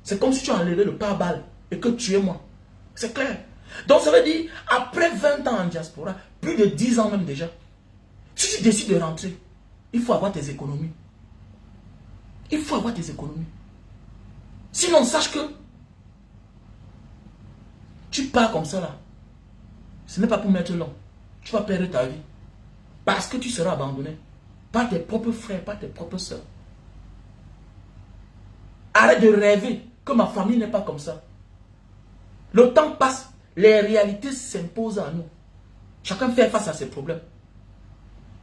c'est comme si tu as enlevé le pare-balles et que tu es moi. C'est clair. Donc ça veut dire, après 20 ans en diaspora, plus de 10 ans même déjà, si tu décides de rentrer, il faut avoir tes économies. Il faut avoir tes économies. Sinon, sache que tu pars comme ça là. Ce n'est pas pour mettre long. Tu vas perdre ta vie. Parce que tu seras abandonné. Par tes propres frères, par tes propres soeurs. Arrête de rêver que ma famille n'est pas comme ça. Le temps passe. Les réalités s'imposent à nous. Chacun fait face à ses problèmes.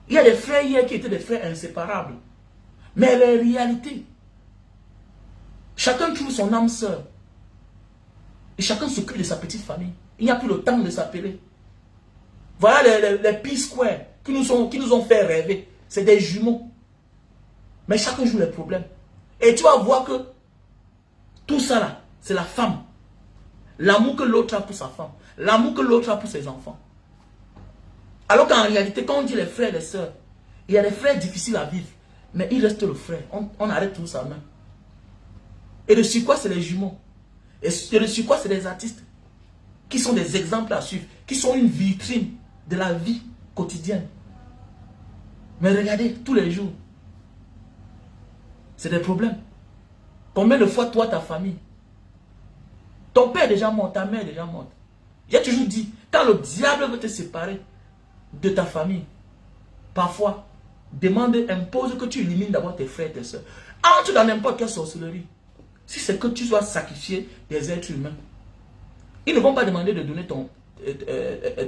Il y a des frères hier qui étaient des frères inséparables. Mais les réalités, chacun trouve son âme sœur. Et chacun s'occupe de sa petite famille. Il n'y a plus le temps de s'appeler. Voilà les P-Square qui nous ont fait rêver. C'est des jumeaux. Mais chacun joue les problèmes. Et tu vas voir que tout ça là, c'est la femme. L'amour que l'autre a pour sa femme. L'amour que l'autre a pour ses enfants. Alors qu'en réalité, quand on dit les frères et les sœurs, il y a des frères difficiles à vivre. Mais il reste le frère. On arrête tout sa main. Et le surcroît, c'est les jumeaux. Et le surcroît, c'est des artistes. Qui sont des exemples à suivre. Qui sont une vitrine de la vie quotidienne. Mais regardez, tous les jours, c'est des problèmes. Combien de fois, toi, ta famille, ton père est déjà mort, ta mère est déjà morte. J'ai toujours dit, quand le diable veut te séparer de ta famille, parfois, impose que tu élimines d'abord tes frères et tes soeurs. Entre dans n'importe quelle sorcellerie. Si c'est que tu dois sacrifier des êtres humains, ils ne vont pas demander de donner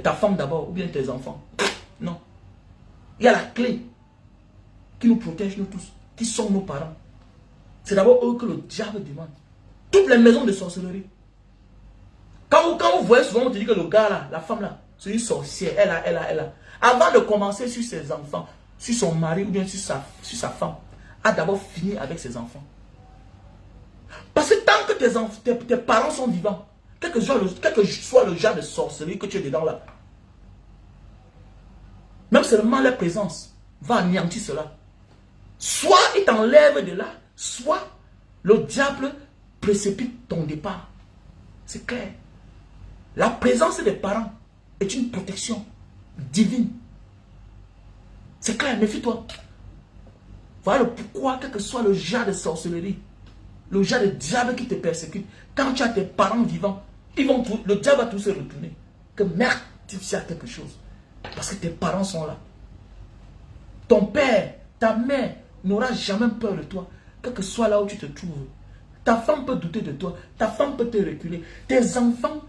ta femme d'abord ou bien tes enfants. Non. Il y a la clé qui nous protège, nous tous, qui sont nos parents. C'est d'abord eux que le diable demande. Toutes les maisons de sorcellerie. Quand vous voyez souvent, on te dit que le gars là, la femme là, c'est une sorcière, elle a. Avant de commencer sur ses enfants, sur son mari ou bien sur sa femme, a d'abord fini avec ses enfants. Parce que tant que tes parents sont vivants, quel que soit le genre de sorcellerie que tu es dedans là, même seulement leur présence va anéantir cela. Soit il t'enlève de là, soit le diable précipite ton départ. C'est clair. La présence des parents est une protection divine. C'est clair, méfie-toi. Voilà pourquoi, quel que soit le genre de sorcellerie, le genre de diable qui te persécute, quand tu as tes parents vivants, le diable va tout se retourner. Que merde, tu sais quelque chose. Parce que tes parents sont là. Ton père, ta mère n'aura jamais peur de toi, quel que soit là où tu te trouves. Ta femme peut douter de toi, ta femme peut te reculer. Tes enfants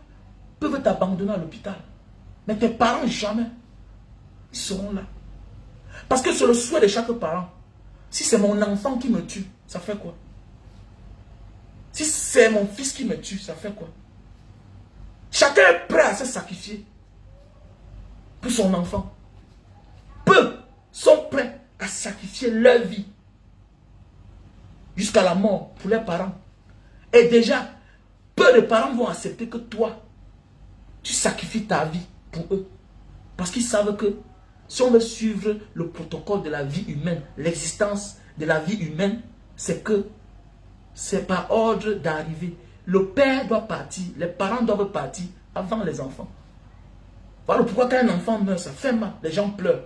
peuvent t'abandonner à l'hôpital. Mais tes parents, jamais. Ils seront là. Parce que c'est le souhait de chaque parent. Si c'est mon enfant qui me tue, ça fait quoi? Si c'est mon fils qui me tue, ça fait quoi? Chacun est prêt à se sacrifier pour son enfant. Peu sont prêts à sacrifier leur vie jusqu'à la mort pour leurs parents. Et déjà, peu de parents vont accepter que toi, tu sacrifies ta vie pour eux. Parce qu'ils savent que si on veut suivre le protocole de la vie humaine, l'existence de la vie humaine, c'est que c'est par ordre d'arrivée. Le père doit partir, les parents doivent partir avant les enfants. Voilà pourquoi quand un enfant meurt, ça fait mal. Les gens pleurent.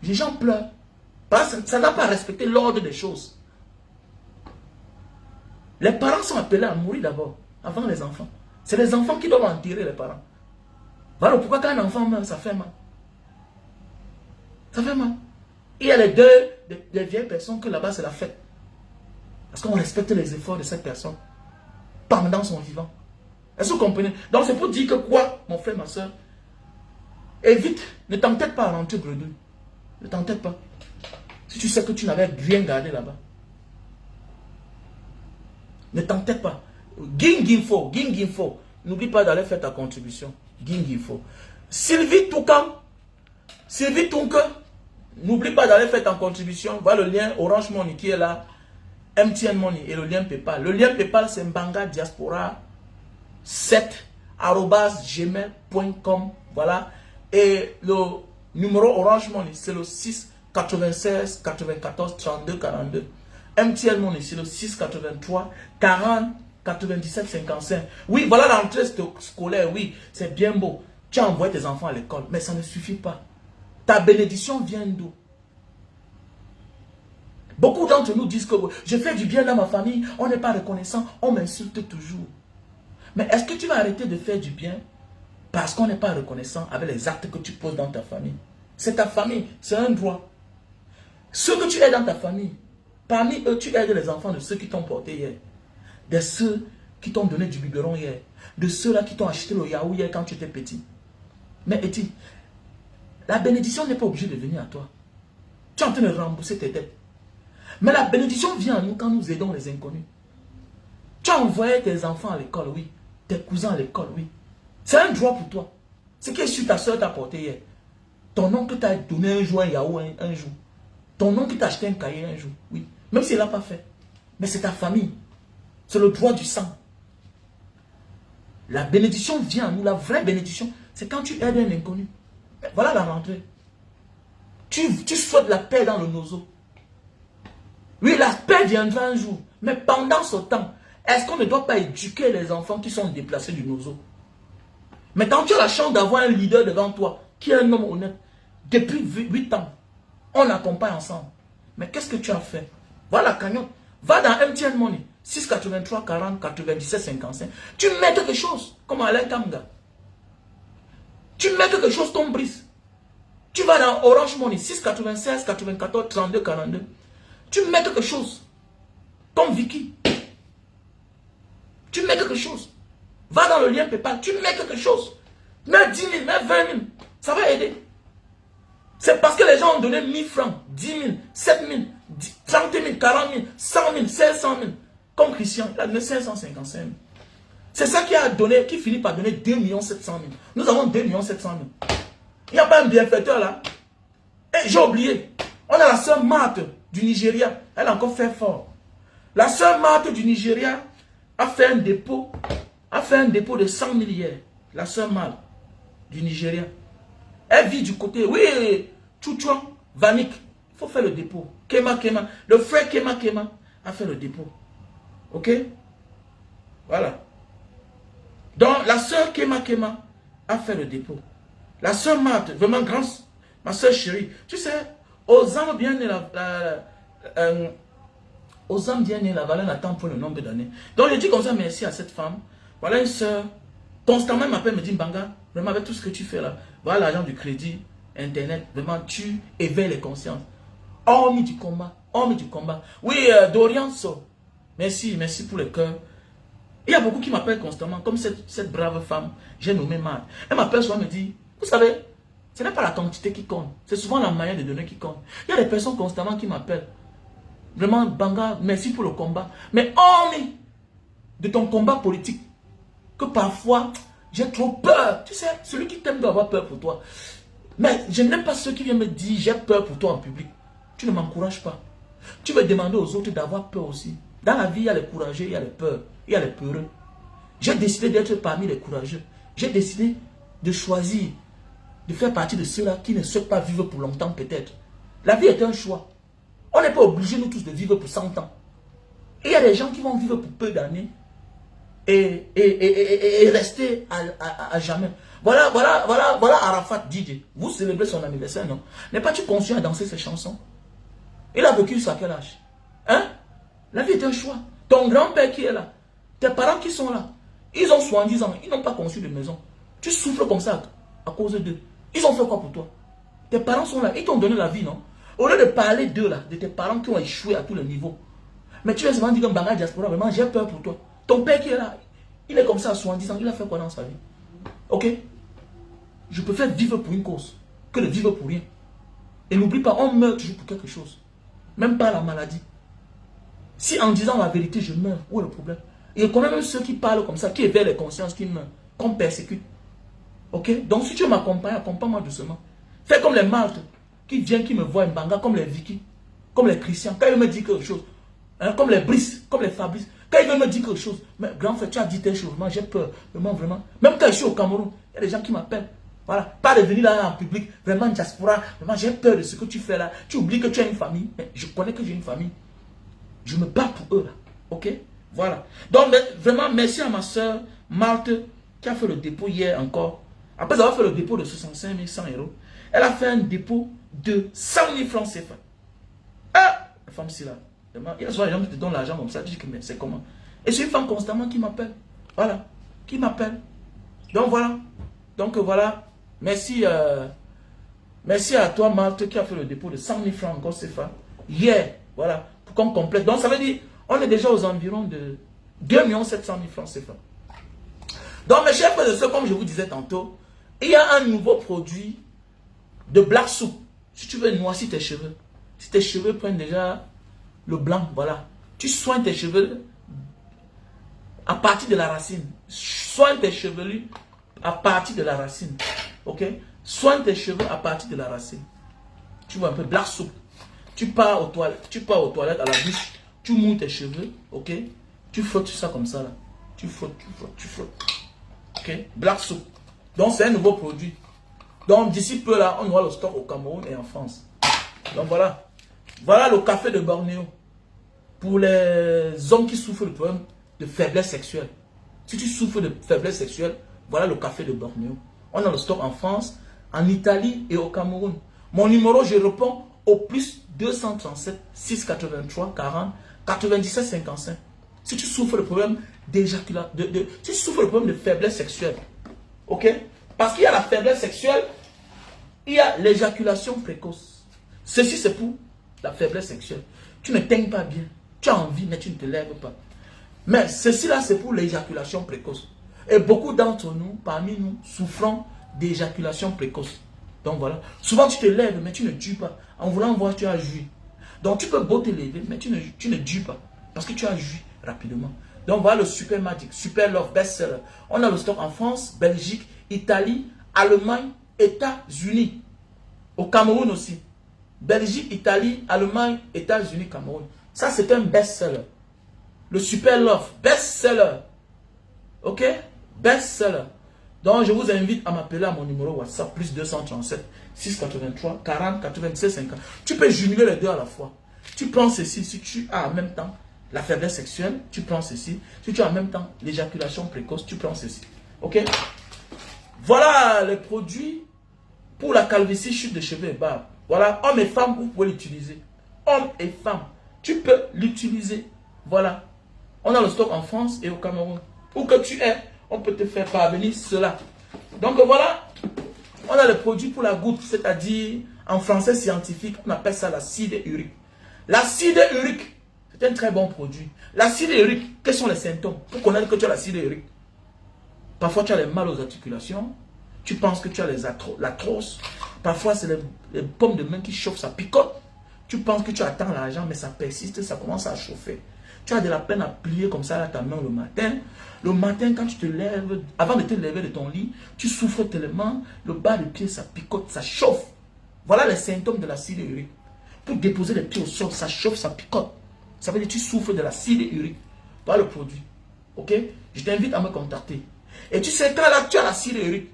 Les gens pleurent. Parce que ça n'a pas respecté l'ordre des choses. Les parents sont appelés à mourir d'abord, avant les enfants. C'est les enfants qui doivent enterrer les parents. Voilà pourquoi quand un enfant meurt, ça fait mal. Ça fait mal. Il y a les deuils des vieilles personnes que là-bas c'est la fête. Parce qu'on respecte les efforts de cette personne pendant son vivant. Est-ce que vous comprenez? Donc c'est pour dire que quoi, mon frère, ma soeur? Évite, ne t'entête pas à rentrer bredouille. Ne t'entête pas. Si tu sais que tu n'avais rien gardé là-bas. Ne t'entête pas. Gingifo. N'oublie pas d'aller faire ta contribution. Gingifo. Sylvie Toukan. N'oublie pas d'aller faire ta contribution. Voilà le lien Orange Money qui est là. MTN Money et le lien PayPal. Le lien PayPal c'est Mbanga Diaspora 7@gmail.com. Voilà. Et le numéro Orange Money c'est le 6 96 94 32 42. MTN Money c'est le 6 83 40 97 55. Oui, voilà l'entrée scolaire. Oui, c'est bien beau. Tu as envoyé tes enfants à l'école, mais ça ne suffit pas. Ta bénédiction vient d'où? Beaucoup d'entre nous disent que je fais du bien dans ma famille, on n'est pas reconnaissant, on m'insulte toujours. Mais est-ce que tu vas arrêter de faire du bien parce qu'on n'est pas reconnaissant avec les actes que tu poses dans ta famille? C'est ta famille, c'est un droit. Ceux que tu aides dans ta famille, parmi eux, tu aides les enfants de ceux qui t'ont porté hier, de ceux qui t'ont donné du biberon hier, de ceux-là qui t'ont acheté le yaourt hier quand tu étais petit. Mais Eti, la bénédiction n'est pas obligée de venir à toi. Tu es en train de rembourser tes dettes. Mais la bénédiction vient à nous quand nous aidons les inconnus. Tu as envoyé tes enfants à l'école, oui. Tes cousins à l'école, oui. C'est un droit pour toi. Ce qui est sur ta soeur t'a porté hier. Ton oncle t'a donné un jour un yaourt un jour. Ton oncle t'a acheté un cahier un jour, oui. Même s'il ne l'a pas fait. Mais c'est ta famille. C'est le droit du sang. La bénédiction vient à nous. La vraie bénédiction, c'est quand tu aides un inconnu. Voilà la rentrée. Tu souhaites la paix dans le nozo. Oui, la paix viendra un jour. Mais pendant ce temps, est-ce qu'on ne doit pas éduquer les enfants qui sont déplacés du nozo? Mais quand tu as la chance d'avoir un leader devant toi, qui est un homme honnête, depuis 8 ans, on accompagne ensemble. Mais qu'est-ce que tu as fait? Voilà la cagnotte. Va dans MTN Money, 683 40 97 55. Tu mets quelque chose, comme Alain Kamga. Tu mets quelque chose, ton brise. Tu vas dans Orange Money, 696 94 32 42. Tu mets quelque chose, comme Vicky. Tu mets quelque chose. Va dans le lien PayPal, tu mets quelque chose. Mets 10 000, mets 20 000. Ça va aider. C'est parce que les gens ont donné 1000 francs, 10 000, 7 000, 30 000, 40 000, 100 000, 500 000. Comme Christian, il a donné 555 000. C'est ça qui finit par donner 2 700 000. Nous avons 2 700 000. Il n'y a pas un bienfaiteur là. Et j'ai oublié. On a la sœur Marthe du Nigeria. Elle a encore fait fort. La sœur Marthe du Nigeria a fait un dépôt. De 100 000 hier. La sœur Marthe du Nigeria. Elle vit du côté. Oui, Chouchouan, Vanik. Il faut faire le dépôt. Kema. Le frère Kema a fait le dépôt. Ok? Voilà. Donc, la sœur Kema a fait le dépôt. La sœur Marthe, vraiment grande, ma sœur chérie. Tu sais, aux âmes bien aux âmes bien nées, la valeur n'attend pas le nombre d'années. Donc je dis comme ça merci à cette femme. Voilà une soeur, constamment elle m'appelle, me dit Mbanga, vraiment avec tout ce que tu fais là, voilà l'argent du crédit, internet, vraiment tu éveilles les consciences. Hormis du combat, hormis du combat. Oui, Dorian So, merci pour le cœur. Il y a beaucoup qui m'appellent constamment, comme cette brave femme, j'ai nommé Marthe. Elle m'appelle souvent, me dit, vous savez, ce n'est pas la quantité qui compte, c'est souvent la manière de donner qui compte. Il y a des personnes constamment qui m'appellent. Vraiment, Banga, merci pour le combat. Mais hormis de ton combat politique, que parfois, j'ai trop peur. Tu sais, celui qui t'aime doit avoir peur pour toi. Mais je n'aime pas ceux qui viennent me dire, j'ai peur pour toi en public. Tu ne m'encourages pas. Tu veux demander aux autres d'avoir peur aussi. Dans la vie, il y a les courageux, il y a les peurs, il y a les peureux. J'ai décidé d'être parmi les courageux. J'ai décidé de choisir, de faire partie de ceux-là qui ne souhaitent pas vivre pour longtemps peut-être. La vie est un choix. On n'est pas obligé, nous tous, de vivre pour 100 ans. Et il y a des gens qui vont vivre pour peu d'années et rester à jamais. Voilà Arafat DJ. Vous célébrez son anniversaire, non? N'est pas tu conscient à danser ces chansons? Il a vécu ça à quel âge? Hein? La vie est un choix. Ton grand-père qui est là, tes parents qui sont là, ils ont 70 ans, ils n'ont pas conçu de maison. Tu souffres comme ça à cause d'eux. Ils ont fait quoi pour toi? Tes parents sont là, ils t'ont donné la vie, non? Au lieu de parler d'eux là, de tes parents qui ont échoué à tous les niveaux. Mais tu vas seulement dire que Mbanga Diaspora, vraiment j'ai peur pour toi. Ton père qui est là, il est comme ça à 70 ans, il a fait quoi dans sa vie? Ok? Je préfère vivre pour une cause que de vivre pour rien. Et n'oublie pas, on meurt toujours pour quelque chose. Même pas la maladie. Si en disant la vérité, je meurs, où est le problème? Et je connais même ceux qui parlent comme ça, qui éveillent les consciences, qui meurent, qu'on persécute. Ok? Donc si tu m'accompagnes, accompagne-moi doucement. Fais comme les Maltes, qui viennent, qui me voient Mbanga, comme les Vikings, comme les Christians. Quand ils me disent quelque chose, hein, comme les Brice, comme les Fabrice, quand ils veulent me dire quelque chose, mais grand frère, tu as dit telle chose, moi j'ai peur, vraiment. Même quand je suis au Cameroun, il y a des gens qui m'appellent. Voilà, pas de venir là en public, vraiment diaspora, vraiment j'ai peur de ce que tu fais là. Tu oublies que tu as une famille, mais je connais que j'ai une famille. Je me bats pour eux là, ok? Voilà. Donc vraiment merci à ma soeur Marthe qui a fait le dépôt hier encore. Après avoir fait le dépôt de 65 100 €, elle a fait un dépôt de 100 000 francs CFA. Ah, la femme c'est là. Il y a souvent des gens qui te donnent l'argent comme ça, tu dis que mais c'est comment? Et c'est une femme constamment qui m'appelle. Voilà, qui m'appelle. Donc voilà. Merci à toi Marthe qui a fait le dépôt de 100 000 francs encore CFA. Hier, voilà, pour qu'on complète. Donc ça veut dire, on est déjà aux environs de 2 700 000 francs CFA. Donc mes chers frères et sœurs, comme je vous disais tantôt, il y a un nouveau produit de Black Soup. Si tu veux noircir tes cheveux, si tes cheveux prennent déjà le blanc, voilà. Tu soignes tes cheveux à partir de la racine. Soigne tes chevelus à partir de la racine. Ok? Soigne tes cheveux à partir de la racine. Tu vois un peu Black Soup. Tu pars aux toilettes à la douche, tu mouilles tes cheveux, ok? Tu frottes ça comme ça là. Tu frottes. Ok? Black Soup. Donc c'est un nouveau produit. Donc d'ici peu là, on aura le stock au Cameroun et en France. Donc voilà. Voilà le café de Bornéo. Pour les hommes qui souffrent de problèmes de faiblesse sexuelle. Si tu souffres de faiblesse sexuelle, voilà le café de Bornéo. On a le stock en France, en Italie et au Cameroun. Mon numéro, je réponds au plus 237 683 40 97 55. Si tu souffres de problèmes d'éjaculation, si tu souffres de problèmes de faiblesse sexuelle, ok? Parce qu'il y a la faiblesse sexuelle, il y a l'éjaculation précoce. Ceci, c'est pour la faiblesse sexuelle. Tu ne t'aimes pas bien. Tu as envie, mais tu ne te lèves pas. Mais ceci là, c'est pour l'éjaculation précoce. Et beaucoup d'entre nous, parmi nous, souffrons d'éjaculation précoce. Donc voilà. Souvent, tu te lèves, mais tu ne tues pas. En voulant voir, tu as joui. Donc tu peux beau te lever, mais tu ne tues pas. Parce que tu as joui rapidement. Donc voilà le Super Magic, Super Love Bestseller. On a le stock en France, Belgique, Italie, Allemagne, États-Unis. Au Cameroun aussi. Belgique, Italie, Allemagne, États-Unis, Cameroun. Ça, c'est un best-seller. Le Super Love, best-seller. Ok? Best-seller. Donc, je vous invite à m'appeler à mon numéro WhatsApp, plus 237 683 40 96 50. Tu peux jumeler les deux à la fois. Tu prends ceci, si tu as en même temps la faiblesse sexuelle, tu prends ceci. Si tu as en même temps l'éjaculation précoce, tu prends ceci. Ok? Voilà les produits pour la calvitie, chute de cheveux et barbe. Voilà, hommes et femmes, vous pouvez l'utiliser. Hommes et femmes. tu peux l'utiliser. Voilà. On a le stock en France et au Cameroun. Où que tu es, on peut te faire parvenir cela. Donc voilà, on a le produit pour la goutte, c'est-à-dire, en français scientifique, on appelle ça l'acide urique. L'acide urique, c'est un très bon produit. L'acide urique, quels sont les symptômes? Pour connaître que tu as l'acide urique. Parfois, tu as les mal aux articulations. Tu penses que tu as l'arthrose. Parfois, c'est les paumes de main qui chauffent, ça picote. Tu penses que tu attends l'argent, mais ça persiste, ça commence à chauffer. Tu as de la peine à plier comme ça là, ta main le matin. Le matin, quand tu te lèves, avant de te lever de ton lit, tu souffres tellement, le bas de pied, ça picote, ça chauffe. Voilà les symptômes de l'acide urique. Pour déposer les pieds au sol, ça chauffe, ça picote. Ça veut dire que tu souffres de l'acide urique. Voilà le produit. Ok? Je t'invite à me contacter. Et tu sais, quand là, tu as l'acide urique,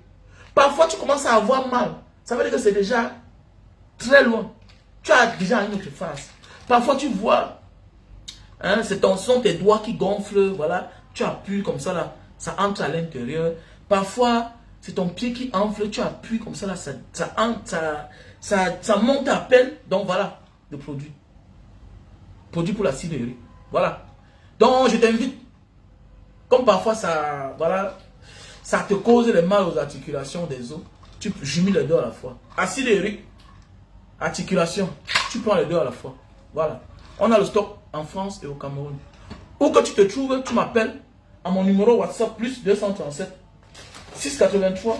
parfois tu commences à avoir mal. Ça veut dire que c'est déjà très loin. Tu as déjà une autre phase. Parfois tu vois, hein, sont tes doigts qui gonflent, voilà. Tu appuies comme ça là, ça entre à l'intérieur. Parfois, c'est ton pied qui enfle, tu appuies comme ça là, ça monte à peine. Donc voilà, le produit. Produit pour l'acide urique. Voilà. Donc je t'invite, comme parfois ça, voilà, ça te cause les mal aux articulations des os, tu jumeles les deux à la fois. Acide urique, articulation, tu prends les deux à la fois. Voilà. On a le stock en France et au Cameroun. Où que tu te trouves, tu m'appelles à mon numéro WhatsApp plus 237 683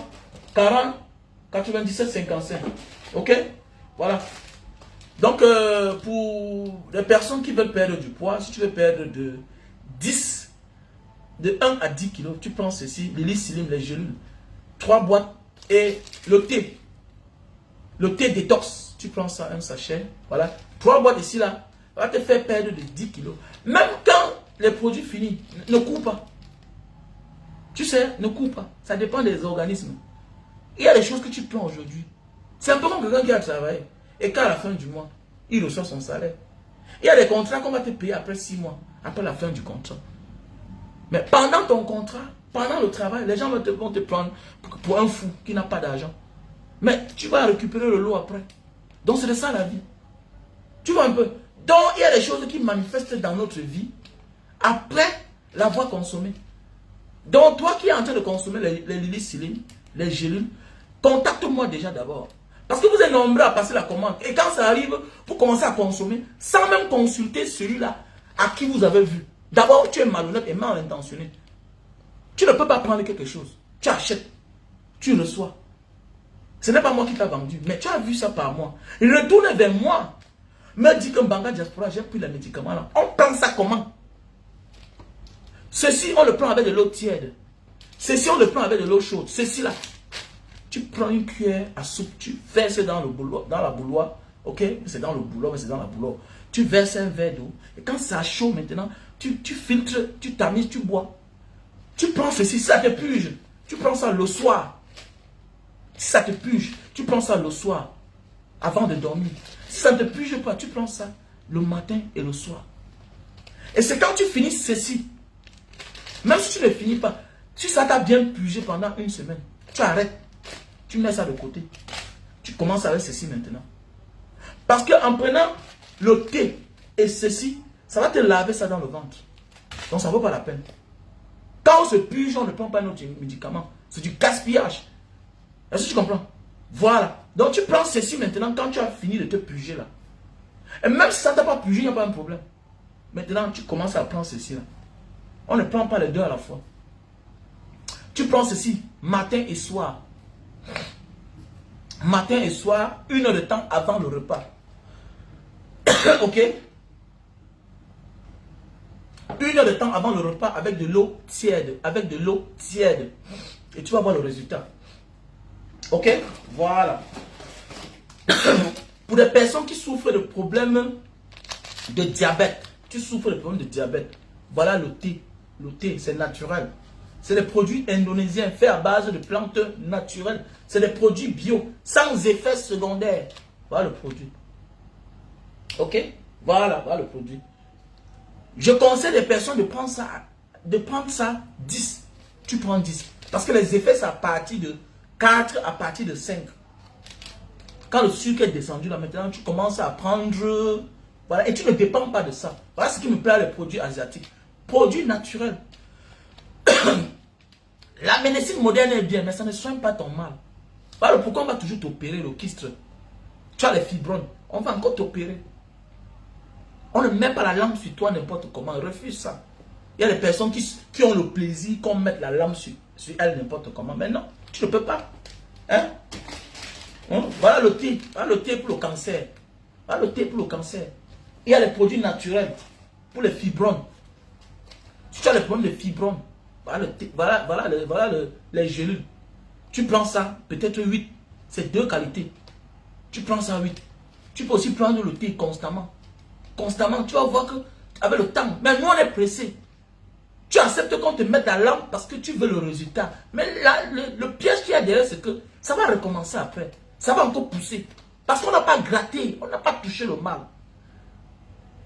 40 97 55. Ok? Voilà. Donc, pour les personnes qui veulent perdre du poids, si tu veux perdre de 1 à 10 kilos, tu prends ceci, les lycilines, les gélules, 3 boîtes et le thé. Le thé détox, tu prends ça, un sachet, voilà. 3 boîtes ici, là, va te faire perdre de 10 kilos. Même quand les produits finis, ne cours pas. Tu sais, ne cours pas. Ça dépend des organismes. Il y a des choses que tu prends aujourd'hui. C'est un peu comme quelqu'un qui a travaillé. Et qu'à la fin du mois, il reçoit son salaire. Il y a des contrats qu'on va te payer après 6 mois, après la fin du contrat. Mais pendant ton contrat, pendant le travail, les gens vont te prendre pour un fou qui n'a pas d'argent. Mais tu vas récupérer le lot après. Donc c'est de ça la vie. Tu vois un peu. Donc il y a des choses qui manifestent dans notre vie après l'avoir consommé. Donc toi qui es en train de consommer les lycilines, les gélules, contacte-moi déjà d'abord. Parce que vous êtes nombreux à passer la commande. Et quand ça arrive, vous commencez à consommer sans même consulter celui-là à qui vous avez vu. D'abord, tu es malhonnête et mal intentionné. Tu ne peux pas prendre quelque chose. Tu achètes. Tu reçois. Ce n'est pas moi qui t'a vendu, mais tu as vu ça par moi. Il retourne vers moi. Me dit que Mbanga Diaspora, j'ai pris les médicaments là. On prend ça comment? Ceci, on le prend avec de l'eau tiède. Ceci, on le prend avec de l'eau chaude. Ceci là. Tu prends une cuillère à soupe, tu verses dans le bouloir, dans la bouloire. Ok? C'est dans le bouloir, mais c'est dans la bouloire. Tu verses un verre d'eau. Et quand ça chaud maintenant, tu filtres, tu tamises, tu bois. Tu prends ceci, ça te puge. Tu prends ça le soir. Si ça te puge, tu prends ça le soir, avant de dormir. Si ça ne te puge pas, tu prends ça le matin et le soir. Et c'est quand tu finis ceci, même si tu ne finis pas, si ça t'a bien pugé pendant une semaine, tu arrêtes, tu mets ça de côté. Tu commences avec ceci maintenant. Parce qu'en prenant le thé et ceci, ça va te laver ça dans le ventre. Donc ça ne vaut pas la peine. Quand on se puge, on ne prend pas notre médicament. C'est du gaspillage. Est-ce que tu comprends? Voilà. Donc tu prends ceci maintenant quand tu as fini de te puger là. Et même si ça ne t'a pas pugé, il n'y a pas un problème. Maintenant, tu commences à prendre ceci là. On ne prend pas les deux à la fois. Tu prends ceci matin et soir. Matin et soir, 1 heure de temps avant le repas. Ok? 1 heure de temps avant le repas avec de l'eau tiède. Avec de l'eau tiède. Et tu vas voir le résultat. Ok? Voilà. Pour les personnes qui souffrent de problèmes de diabète, tu souffres de problèmes de diabète, voilà le thé. Le thé, c'est naturel. C'est des produits indonésiens faits à base de plantes naturelles. C'est des produits bio, sans effet secondaire. Voilà le produit. Ok? Voilà le produit. Je conseille les personnes de prendre ça 10. Tu prends 10. Parce que les effets, c'est à partir de 4 à partir de 5. Quand le sucre est descendu, là maintenant, tu commences à prendre Voilà, et tu ne dépends pas de ça. Voilà ce qui me plaît, les produits asiatiques. Produits naturels. La médecine moderne est bien, mais ça ne soigne pas ton mal. Voilà pourquoi on va toujours t'opérer le kyste. Tu as les fibromes, on va encore t'opérer. On ne met pas la lampe sur toi n'importe comment, refuse ça. Il y a des personnes qui ont le plaisir qu'on mette la lampe sur elles n'importe comment. Mais non, tu ne peux pas. Hein? Voilà le thé. Voilà le thé pour le cancer. Voilà le thé pour le cancer. Il y a les produits naturels pour les fibromes. Si tu as les problèmes de fibromes, voilà, les gélules. Tu prends ça, peut-être 8. C'est 2 qualités. Tu prends ça 8. Tu peux aussi prendre le thé constamment. Constamment, tu vas voir que avec le temps, mais nous on est pressé. Tu acceptes qu'on te mette la lampe parce que tu veux le résultat. Mais là, le piège qu'il y a derrière, c'est que ça va recommencer après. Ça va encore pousser. Parce qu'on n'a pas gratté, on n'a pas touché le mal.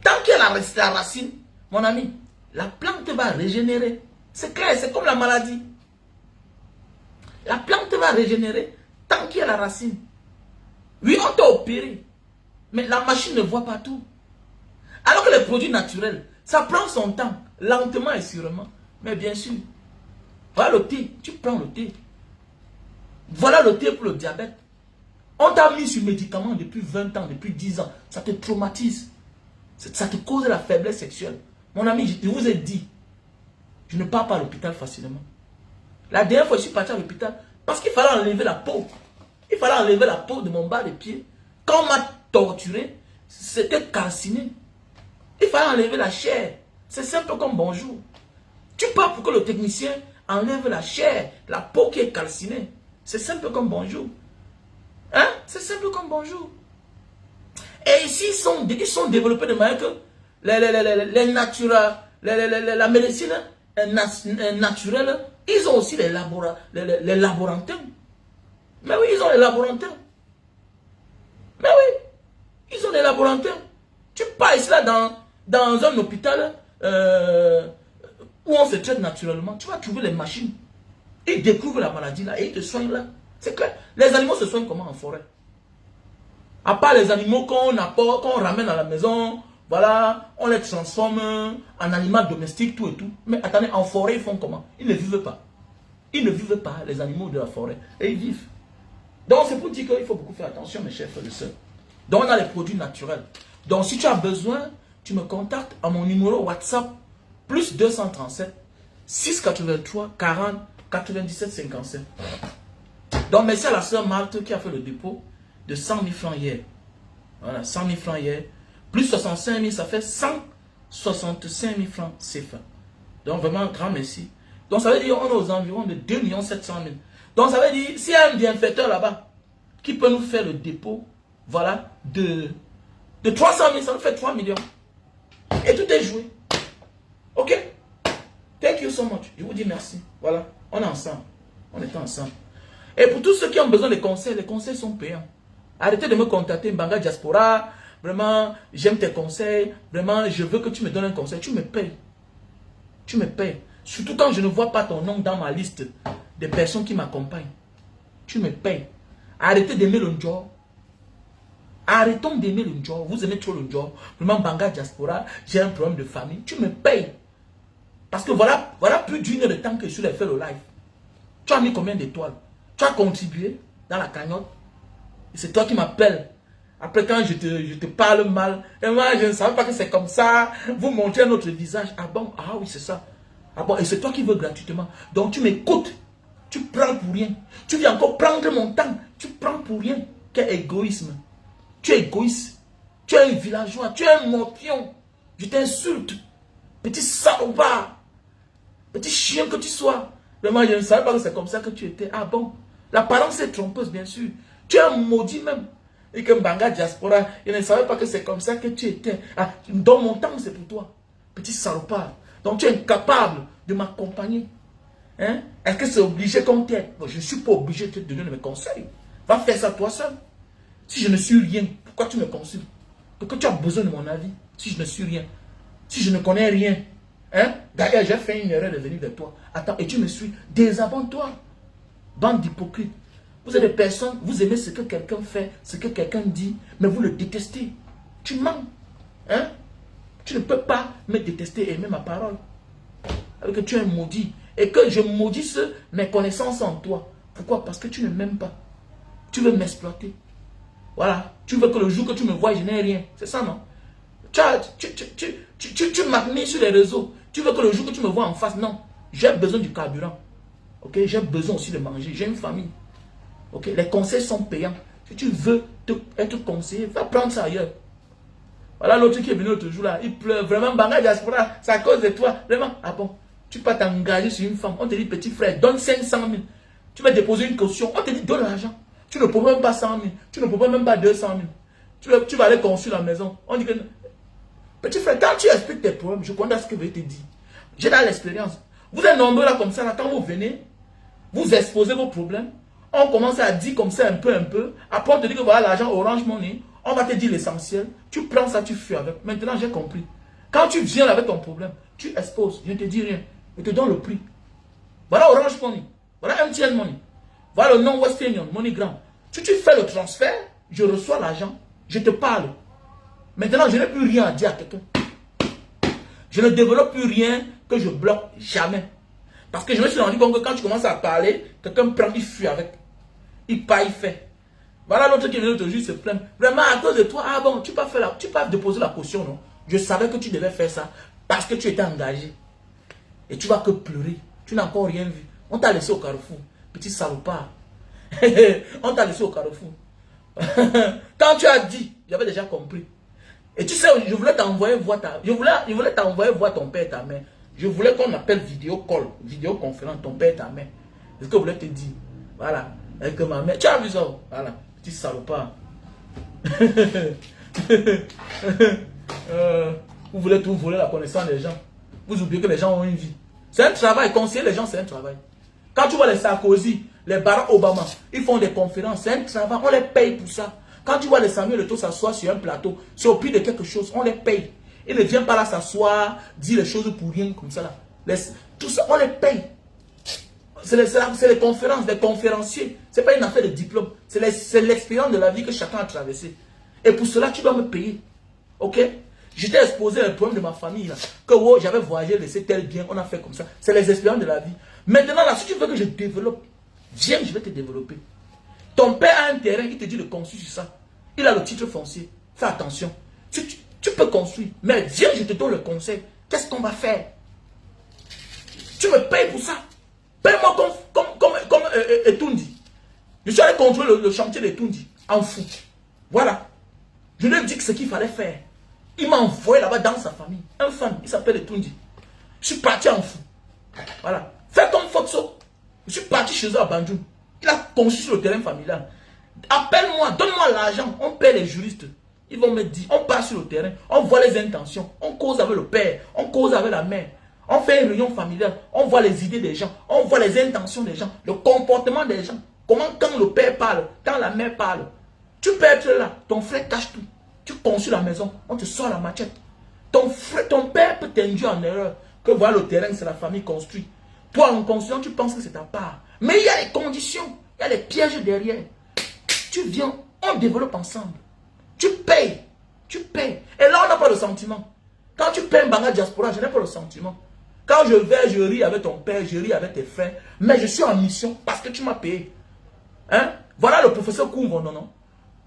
Tant qu'il y a la racine, mon ami, la plante va régénérer. C'est clair, c'est comme la maladie. La plante va régénérer tant qu'il y a la racine. Oui, on t'a opéré. Mais la machine ne voit pas tout. Alors que les produits naturels, ça prend son temps, lentement et sûrement. Mais bien sûr, voilà le thé, tu prends le thé. Voilà le thé pour le diabète. On t'a mis sur médicaments depuis 20 ans, depuis 10 ans. Ça te traumatise. Ça te cause la faiblesse sexuelle. Mon ami, je vous ai dit, je ne pars pas à l'hôpital facilement. La dernière fois, je suis parti à l'hôpital parce qu'il fallait enlever la peau. Il fallait enlever la peau de mon bas de pied. Quand on m'a torturé, c'était calciné. Il fallait enlever la chair. C'est simple comme bonjour. Tu pars pour que le technicien enlève la chair, la peau qui est calcinée. C'est simple comme bonjour. Hein? C'est simple comme bonjour. Et ici, ils sont développés de manière que la médecine naturelle, ils ont aussi les laborantins. Mais oui, ils ont les laborantins. Mais oui, ils ont les laborantins. Tu pars ici là dans un hôpital où on se traite naturellement. Tu vas trouver les machines. Ils découvrent la maladie là et ils te soignent là. C'est clair. Les animaux se soignent comment en forêt? À part les animaux qu'on apporte, qu'on ramène à la maison, voilà, on les transforme en animaux domestiques, tout et tout. Mais attendez, en forêt, ils font comment? Ils ne vivent pas. Ils ne vivent pas, les animaux de la forêt. Et ils vivent. Donc c'est pour dire qu'il faut beaucoup faire attention, mes chers frères et sœurs. Donc on a les produits naturels. Donc si tu as besoin, tu me contactes à mon numéro WhatsApp, plus 237 683 40 97 57. Donc merci à la sœur Marthe qui a fait le dépôt de 100 000 francs hier. Voilà, 100 000 francs hier. Plus 65 000, ça fait 165 000 francs CFA. Donc vraiment, grand merci. Donc ça veut dire qu'on est aux environs de 2 700 000. Donc ça veut dire, s'il y a un bienfaiteur là-bas qui peut nous faire le dépôt, voilà, de 300 000, ça nous fait 3 millions. Et tout est joué. Ok? Thank you so much. Je vous dis merci. Voilà, on est ensemble. On est ensemble. Et pour tous ceux qui ont besoin de conseils, les conseils sont payants. Arrêtez de me contacter, Mbanga Diaspora. Vraiment, j'aime tes conseils. Vraiment, je veux que tu me donnes un conseil. Tu me payes. Tu me payes. Surtout quand je ne vois pas ton nom dans ma liste des personnes qui m'accompagnent. Tu me payes. Arrêtez d'aimer le job. Arrêtons d'aimer le job. Vous aimez trop le job. Vraiment, Mbanga Diaspora, j'ai un problème de famille. Tu me payes. Parce que voilà plus d'une heure de temps que je suis fait le live. Tu as mis combien d'étoiles? Tu as contribué dans la cagnotte. C'est toi qui m'appelles. Après quand je te parle mal. Et moi je ne savais pas que c'est comme ça. Vous montrez notre visage. Ah bon? Ah oui c'est ça. Ah bon? Et c'est toi qui veux gratuitement. Donc tu m'écoutes. Tu prends pour rien. Tu viens encore prendre mon temps. Tu prends pour rien. Quel égoïsme. Tu es égoïste. Tu es un villageois. Tu es un morpion. Je t'insulte. Petit salopard. Petit chien que tu sois. Vraiment je ne savais pas que c'est comme ça que tu étais. Ah bon? L'apparence est trompeuse, bien sûr. Tu es un maudit même. Et que Mbanga Diaspora, je ne savais pas que c'est comme ça que tu étais. Ah, dans mon temps, c'est pour toi. Petit salopard. Donc tu es incapable de m'accompagner. Hein? Est-ce que c'est obligé qu'on t'aide? Bon, je ne suis pas obligé de te donner mes conseils. Va faire ça toi seul. Si je ne suis rien, pourquoi tu me consultes? Pourquoi tu as besoin de mon avis? Si je ne suis rien. Si je ne connais rien. Hein? D'ailleurs, j'ai fait une erreur de venir vers toi. Attends, et tu me suis. Désabonne-toi. Bande d'hypocrites. Vous êtes des personnes, vous aimez ce que quelqu'un fait, ce que quelqu'un dit, mais vous le détestez. Tu mens. Hein? Tu ne peux pas me détester et aimer ma parole. Alors que tu es maudit. Et que je maudisse mes connaissances en toi. Pourquoi? Parce que tu ne m'aimes pas. Tu veux m'exploiter. Voilà. Tu veux que le jour que tu me vois, je n'ai rien. C'est ça, non? Tu m'admires sur les réseaux. Tu veux que le jour que tu me vois en face, non. J'ai besoin du carburant. Ok? J'ai besoin aussi de manger. J'ai une famille. Ok? Les conseils sont payants. Si tu veux être conseillé, va prendre ça ailleurs. Voilà l'autre qui est venu l'autre jour là. Il pleure. Vraiment, Banga Diaspora, c'est à cause de toi. Vraiment. Ah bon? Tu peux t'engager sur une femme. On te dit, petit frère, donne 500 000. Tu vas déposer une caution. On te dit, donne l'argent. Tu ne proposes même pas 100 000. Tu ne proposes même pas 200 000. Tu vas aller construire la maison. On dit que... Petit frère, quand tu expliques tes problèmes, je connais ce que je te dis. J'ai dans l'expérience. Vous êtes nombreux là comme ça, là, quand vous venez, vous exposez vos problèmes. On commence à dire comme ça un peu. Après on te dit que voilà l'argent Orange Money. On va te dire l'essentiel. Tu prends ça, tu fuis avec. Maintenant j'ai compris. Quand tu viens avec ton problème, tu exposes. Je ne te dis rien. Je te donne le prix. Voilà Orange Money. Voilà MTN Money. Voilà le nom Western Union, MoneyGram. Si tu fais le transfert, je reçois l'argent. Je te parle. Maintenant, je n'ai plus rien à dire à quelqu'un. Je ne développe plus rien que je bloque jamais. Parce que je me suis rendu compte que quand tu commences à parler, quelqu'un prend, il fuit avec. Il part, il fait. Voilà l'autre qui vient l'autre jour se plaindre. Vraiment, à cause de toi, ah bon, tu peux déposer la caution, non? Je savais que tu devais faire ça parce que tu étais engagé. Et tu vas que pleurer. Tu n'as encore rien vu. On t'a laissé au carrefour. Petit salopard. On t'a laissé au carrefour. Quand tu as dit, j'avais déjà compris. Et tu sais, je voulais t'envoyer voir je voulais t'envoyer voir ton père et ta mère. Je voulais qu'on appelle vidéo call, vidéoconférence, ton père et ta mère. C'est ce que je voulais te dire. Voilà. Avec ma mère. Tu as vu ça? Voilà. Petit salopard. Vous voulez tout voler la connaissance des gens. Vous oubliez que les gens ont une vie. C'est un travail. Conseiller les gens, c'est un travail. Quand tu vois les Sarkozy, les Barack Obama, ils font des conférences. C'est un travail. On les paye pour ça. Quand tu vois les Samuel Eto'o s'asseoir sur un plateau, c'est au prix de quelque chose. On les paye. Ils ne viennent pas là s'asseoir, dire les choses pour rien comme ça. Là. Tout ça, on les paye. C'est les conférences, les conférenciers. Ce n'est pas une affaire de diplôme. C'est l'expérience de la vie que chacun a traversé. Et pour cela, tu dois me payer. Ok? J'étais exposé les problèmes de ma famille. Là, que oh, j'avais voyagé, laissé tel bien, on a fait comme ça. C'est les expériences de la vie. Maintenant, là, si tu veux que je développe, viens, je vais te développer. Ton père a un terrain, il te dit de construire sur ça. Il a le titre foncier. Fais attention. Tu peux construire. Mais viens, je te donne le conseil. Qu'est-ce qu'on va faire? Tu me payes pour ça. Paye-moi comme Etundi. Je suis allé contrôler le chantier d'Etundi. En fou. Voilà. Je lui ai dit ce qu'il fallait faire. Il m'a envoyé là-bas dans sa famille. Un fan, il s'appelle Etundi. Je suis parti en fou. Voilà. Fais comme Foxo. Je suis parti chez eux à Bandjoun. Il a construit sur le terrain familial. Appelle-moi, donne-moi l'argent. On paie les juristes. Ils vont me dire, on part sur le terrain, on voit les intentions, on cause avec le père, on cause avec la mère. On fait une réunion familiale, on voit les idées des gens, on voit les intentions des gens, le comportement des gens. Comment quand le père parle, quand la mère parle. Tu peux être là, ton frère cache tout. Tu construis la maison, on te sort la machette. Ton père peut t'induire en erreur. Que voilà le terrain, c'est la famille construite. Toi, en construisant, tu penses que c'est ta part. Mais il y a les conditions, il y a les pièges derrière. Tu viens, on développe ensemble. Tu payes. Tu payes. Et là, on n'a pas le sentiment. Quand tu payes Banga Diaspora, je n'ai pas le sentiment. Quand je vais, je ris avec ton père, je ris avec tes frères. Mais je suis en mission parce que tu m'as payé. Hein? Voilà le professeur Koumbo, non?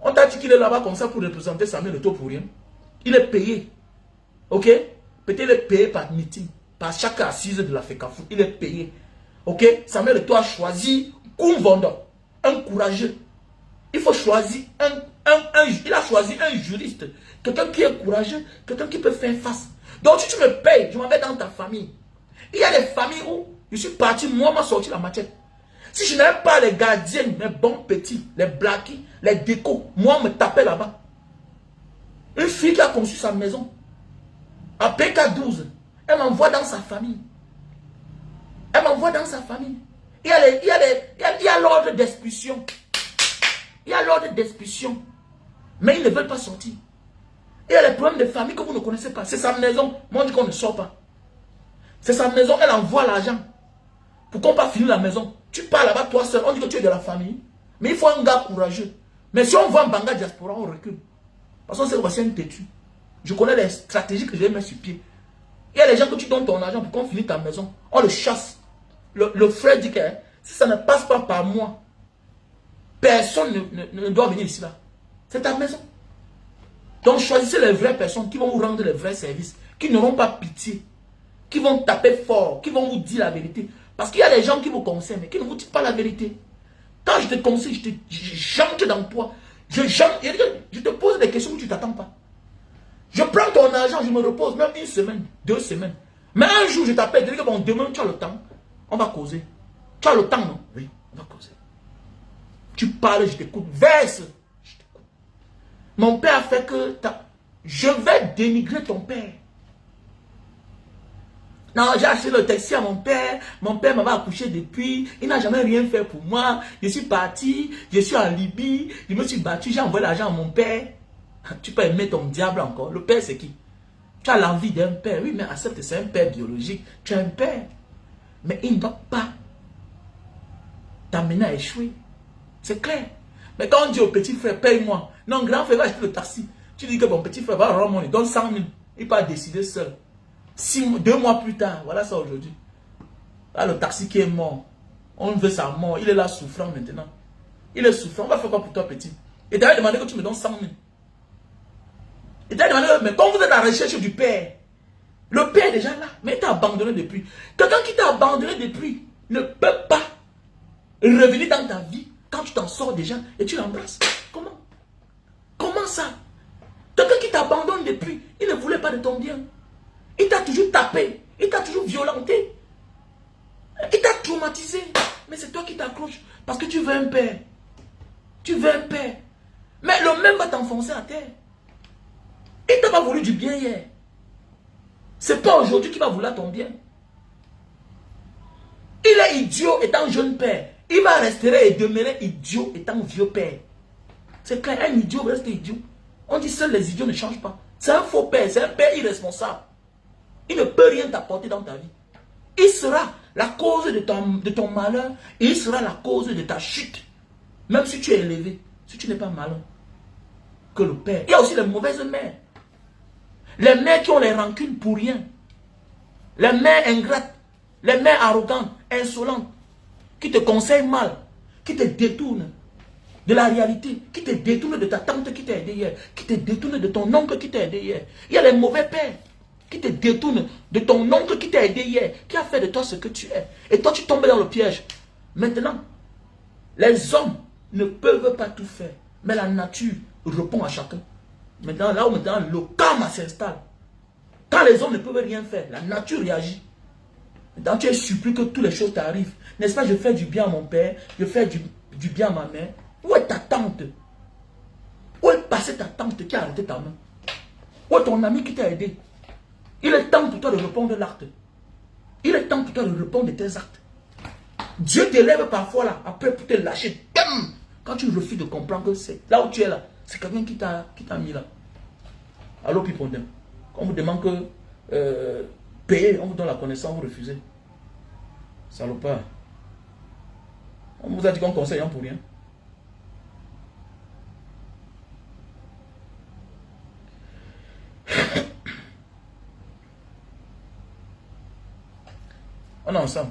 On t'a dit qu'il est là-bas comme ça pour représenter Samuel Eto'o pour rien. Il est payé. Ok? Peut-être il est payé par meeting. Par chaque assise de la FECAFOU. Il est payé. Ok? Samuel Eto'o a choisi Koumbo, un courageux. Il faut choisir il a choisi un juriste, quelqu'un qui est courageux, quelqu'un qui peut faire face. Donc si tu me payes, je m'en vais dans ta famille. Il y a des familles où je suis parti, moi, m'a sorti la machette. Si je n'avais pas les gardiens, les bons petits, les blackies, les décos, moi, on me tapait là-bas. Une fille qui a conçu sa maison, à PK12, elle m'envoie dans sa famille. Elle m'envoie dans sa famille. Il y a l'ordre d'expulsion. Il y a l'ordre d'expulsion. Mais ils ne veulent pas sortir. Il y a les problèmes de famille que vous ne connaissez pas. C'est sa maison. Moi, on dit qu'on ne sort pas. C'est sa maison. Elle envoie l'argent. Pour qu'on pas finir la maison. Tu pars là-bas toi seul. On dit que tu es de la famille. Mais il faut un gars courageux. Mais si on voit un Banga Diaspora, on recule. Parce qu'on sait que voici un têtu. Je connais les stratégies que je vais mettre sur pied. Il y a les gens que tu donnes ton argent pour qu'on finisse ta maison. On le chasse. Le frère dit que si ça ne passe pas par moi, personne ne doit venir ici là. C'est ta maison. Donc choisissez les vraies personnes qui vont vous rendre les vrais services, qui n'auront pas pitié, qui vont taper fort, qui vont vous dire la vérité. Parce qu'il y a des gens qui vous conseillent, mais qui ne vous disent pas la vérité. Quand je te conseille, je chante dans toi. Je te pose des questions que tu ne t'attends pas. Je prends ton argent, je me repose même 1 semaine, 2 semaines. Mais un jour, je t'appelle, je dis que bon, demain, tu as le temps. On va causer. Tu as le temps, non? Oui, on va causer. Tu parles, je t'écoute. Verse, je t'écoute. Mon père a fait que... Je vais dénigrer ton père. Non, j'ai acheté le taxi à mon père. Mon père m'avait accouché depuis. Il n'a jamais rien fait pour moi. Je suis parti. Je suis en Libye. Je me suis battu. J'ai envoyé l'argent à mon père. Tu peux aimer ton diable encore. Le père, c'est qui? Tu as l'envie d'un père. Oui, mais accepte, c'est un père biologique. Tu as un père. Mais il ne doit pas t'amener à échouer. C'est clair. Mais quand on dit au petit frère, paye-moi. Non, grand frère va acheter le taxi. Tu dis que mon petit frère va rendre mon, il donne 100 000. Il peut décider seul. 2 mois plus tard, voilà ça aujourd'hui. Là, le taxi qui est mort. On veut sa mort. Il est là souffrant maintenant. Il est souffrant. On va faire quoi pour toi, petit? Et t'avais demandé que tu me donnes 100 000. Et t'avais demandé, mais quand vous êtes à la recherche du père, le père est déjà là, mais il t'a abandonné depuis. Quelqu'un qui t'a abandonné depuis ne peut pas revenir dans ta vie quand tu t'en sors déjà et tu l'embrasses. Comment? Comment ça? Quelqu'un qui t'abandonne depuis, il ne voulait pas de ton bien. Il t'a toujours tapé, il t'a toujours violenté. Il t'a traumatisé. Mais c'est toi qui t'accroches parce que tu veux un père. Tu veux un père. Mais le même va t'enfoncer à terre. Il t'a pas voulu du bien hier. C'est pas aujourd'hui qu'il va vouloir ton bien. Il est idiot étant jeune père. Il va rester et demeurer idiot étant vieux père. C'est clair, un idiot reste idiot. On dit seuls les idiots ne changent pas. C'est un faux père, c'est un père irresponsable. Il ne peut rien t'apporter dans ta vie. Il sera la cause de ton malheur et il sera la cause de ta chute. Même si tu es élevé, si tu n'es pas malin. Que le père. Il y a aussi les mauvaises mères. Les mères qui ont les rancunes pour rien. Les mères ingrates. Les mères arrogantes, insolentes. Qui te conseillent mal. Qui te détournent de la réalité. Qui te détournent de ta tante qui t'a aidé hier. Qui te détournent de ton oncle qui t'a aidé hier. Il y a les mauvais pères. Qui te détournent de ton oncle qui t'a aidé hier. Qui a fait de toi ce que tu es. Et toi tu tombes dans le piège. Maintenant, les hommes ne peuvent pas tout faire. Mais la nature répond à chacun. Maintenant, là où maintenant le karma s'installe. Quand les hommes ne peuvent rien faire, la nature réagit. Maintenant, tu es surpris que toutes les choses t'arrivent. N'est-ce pas, je fais du bien à mon père, je fais du bien à ma mère. Où est ta tante? Où est passée ta tante qui a arrêté ta main? Où est ton ami qui t'a aidé? Il est temps pour toi de répondre l'acte. Il est temps pour toi de répondre de tes actes. Dieu t'élève parfois là, après pour te lâcher. Bam! Quand tu refuses de comprendre que c'est là où tu es là, c'est quelqu'un qui t'a mis là. Allô, Pipondem. Quand on vous demande que payer, on vous donne la connaissance, vous refusez. Salopard. On vous a dit qu'on conseille pour rien. On est ensemble.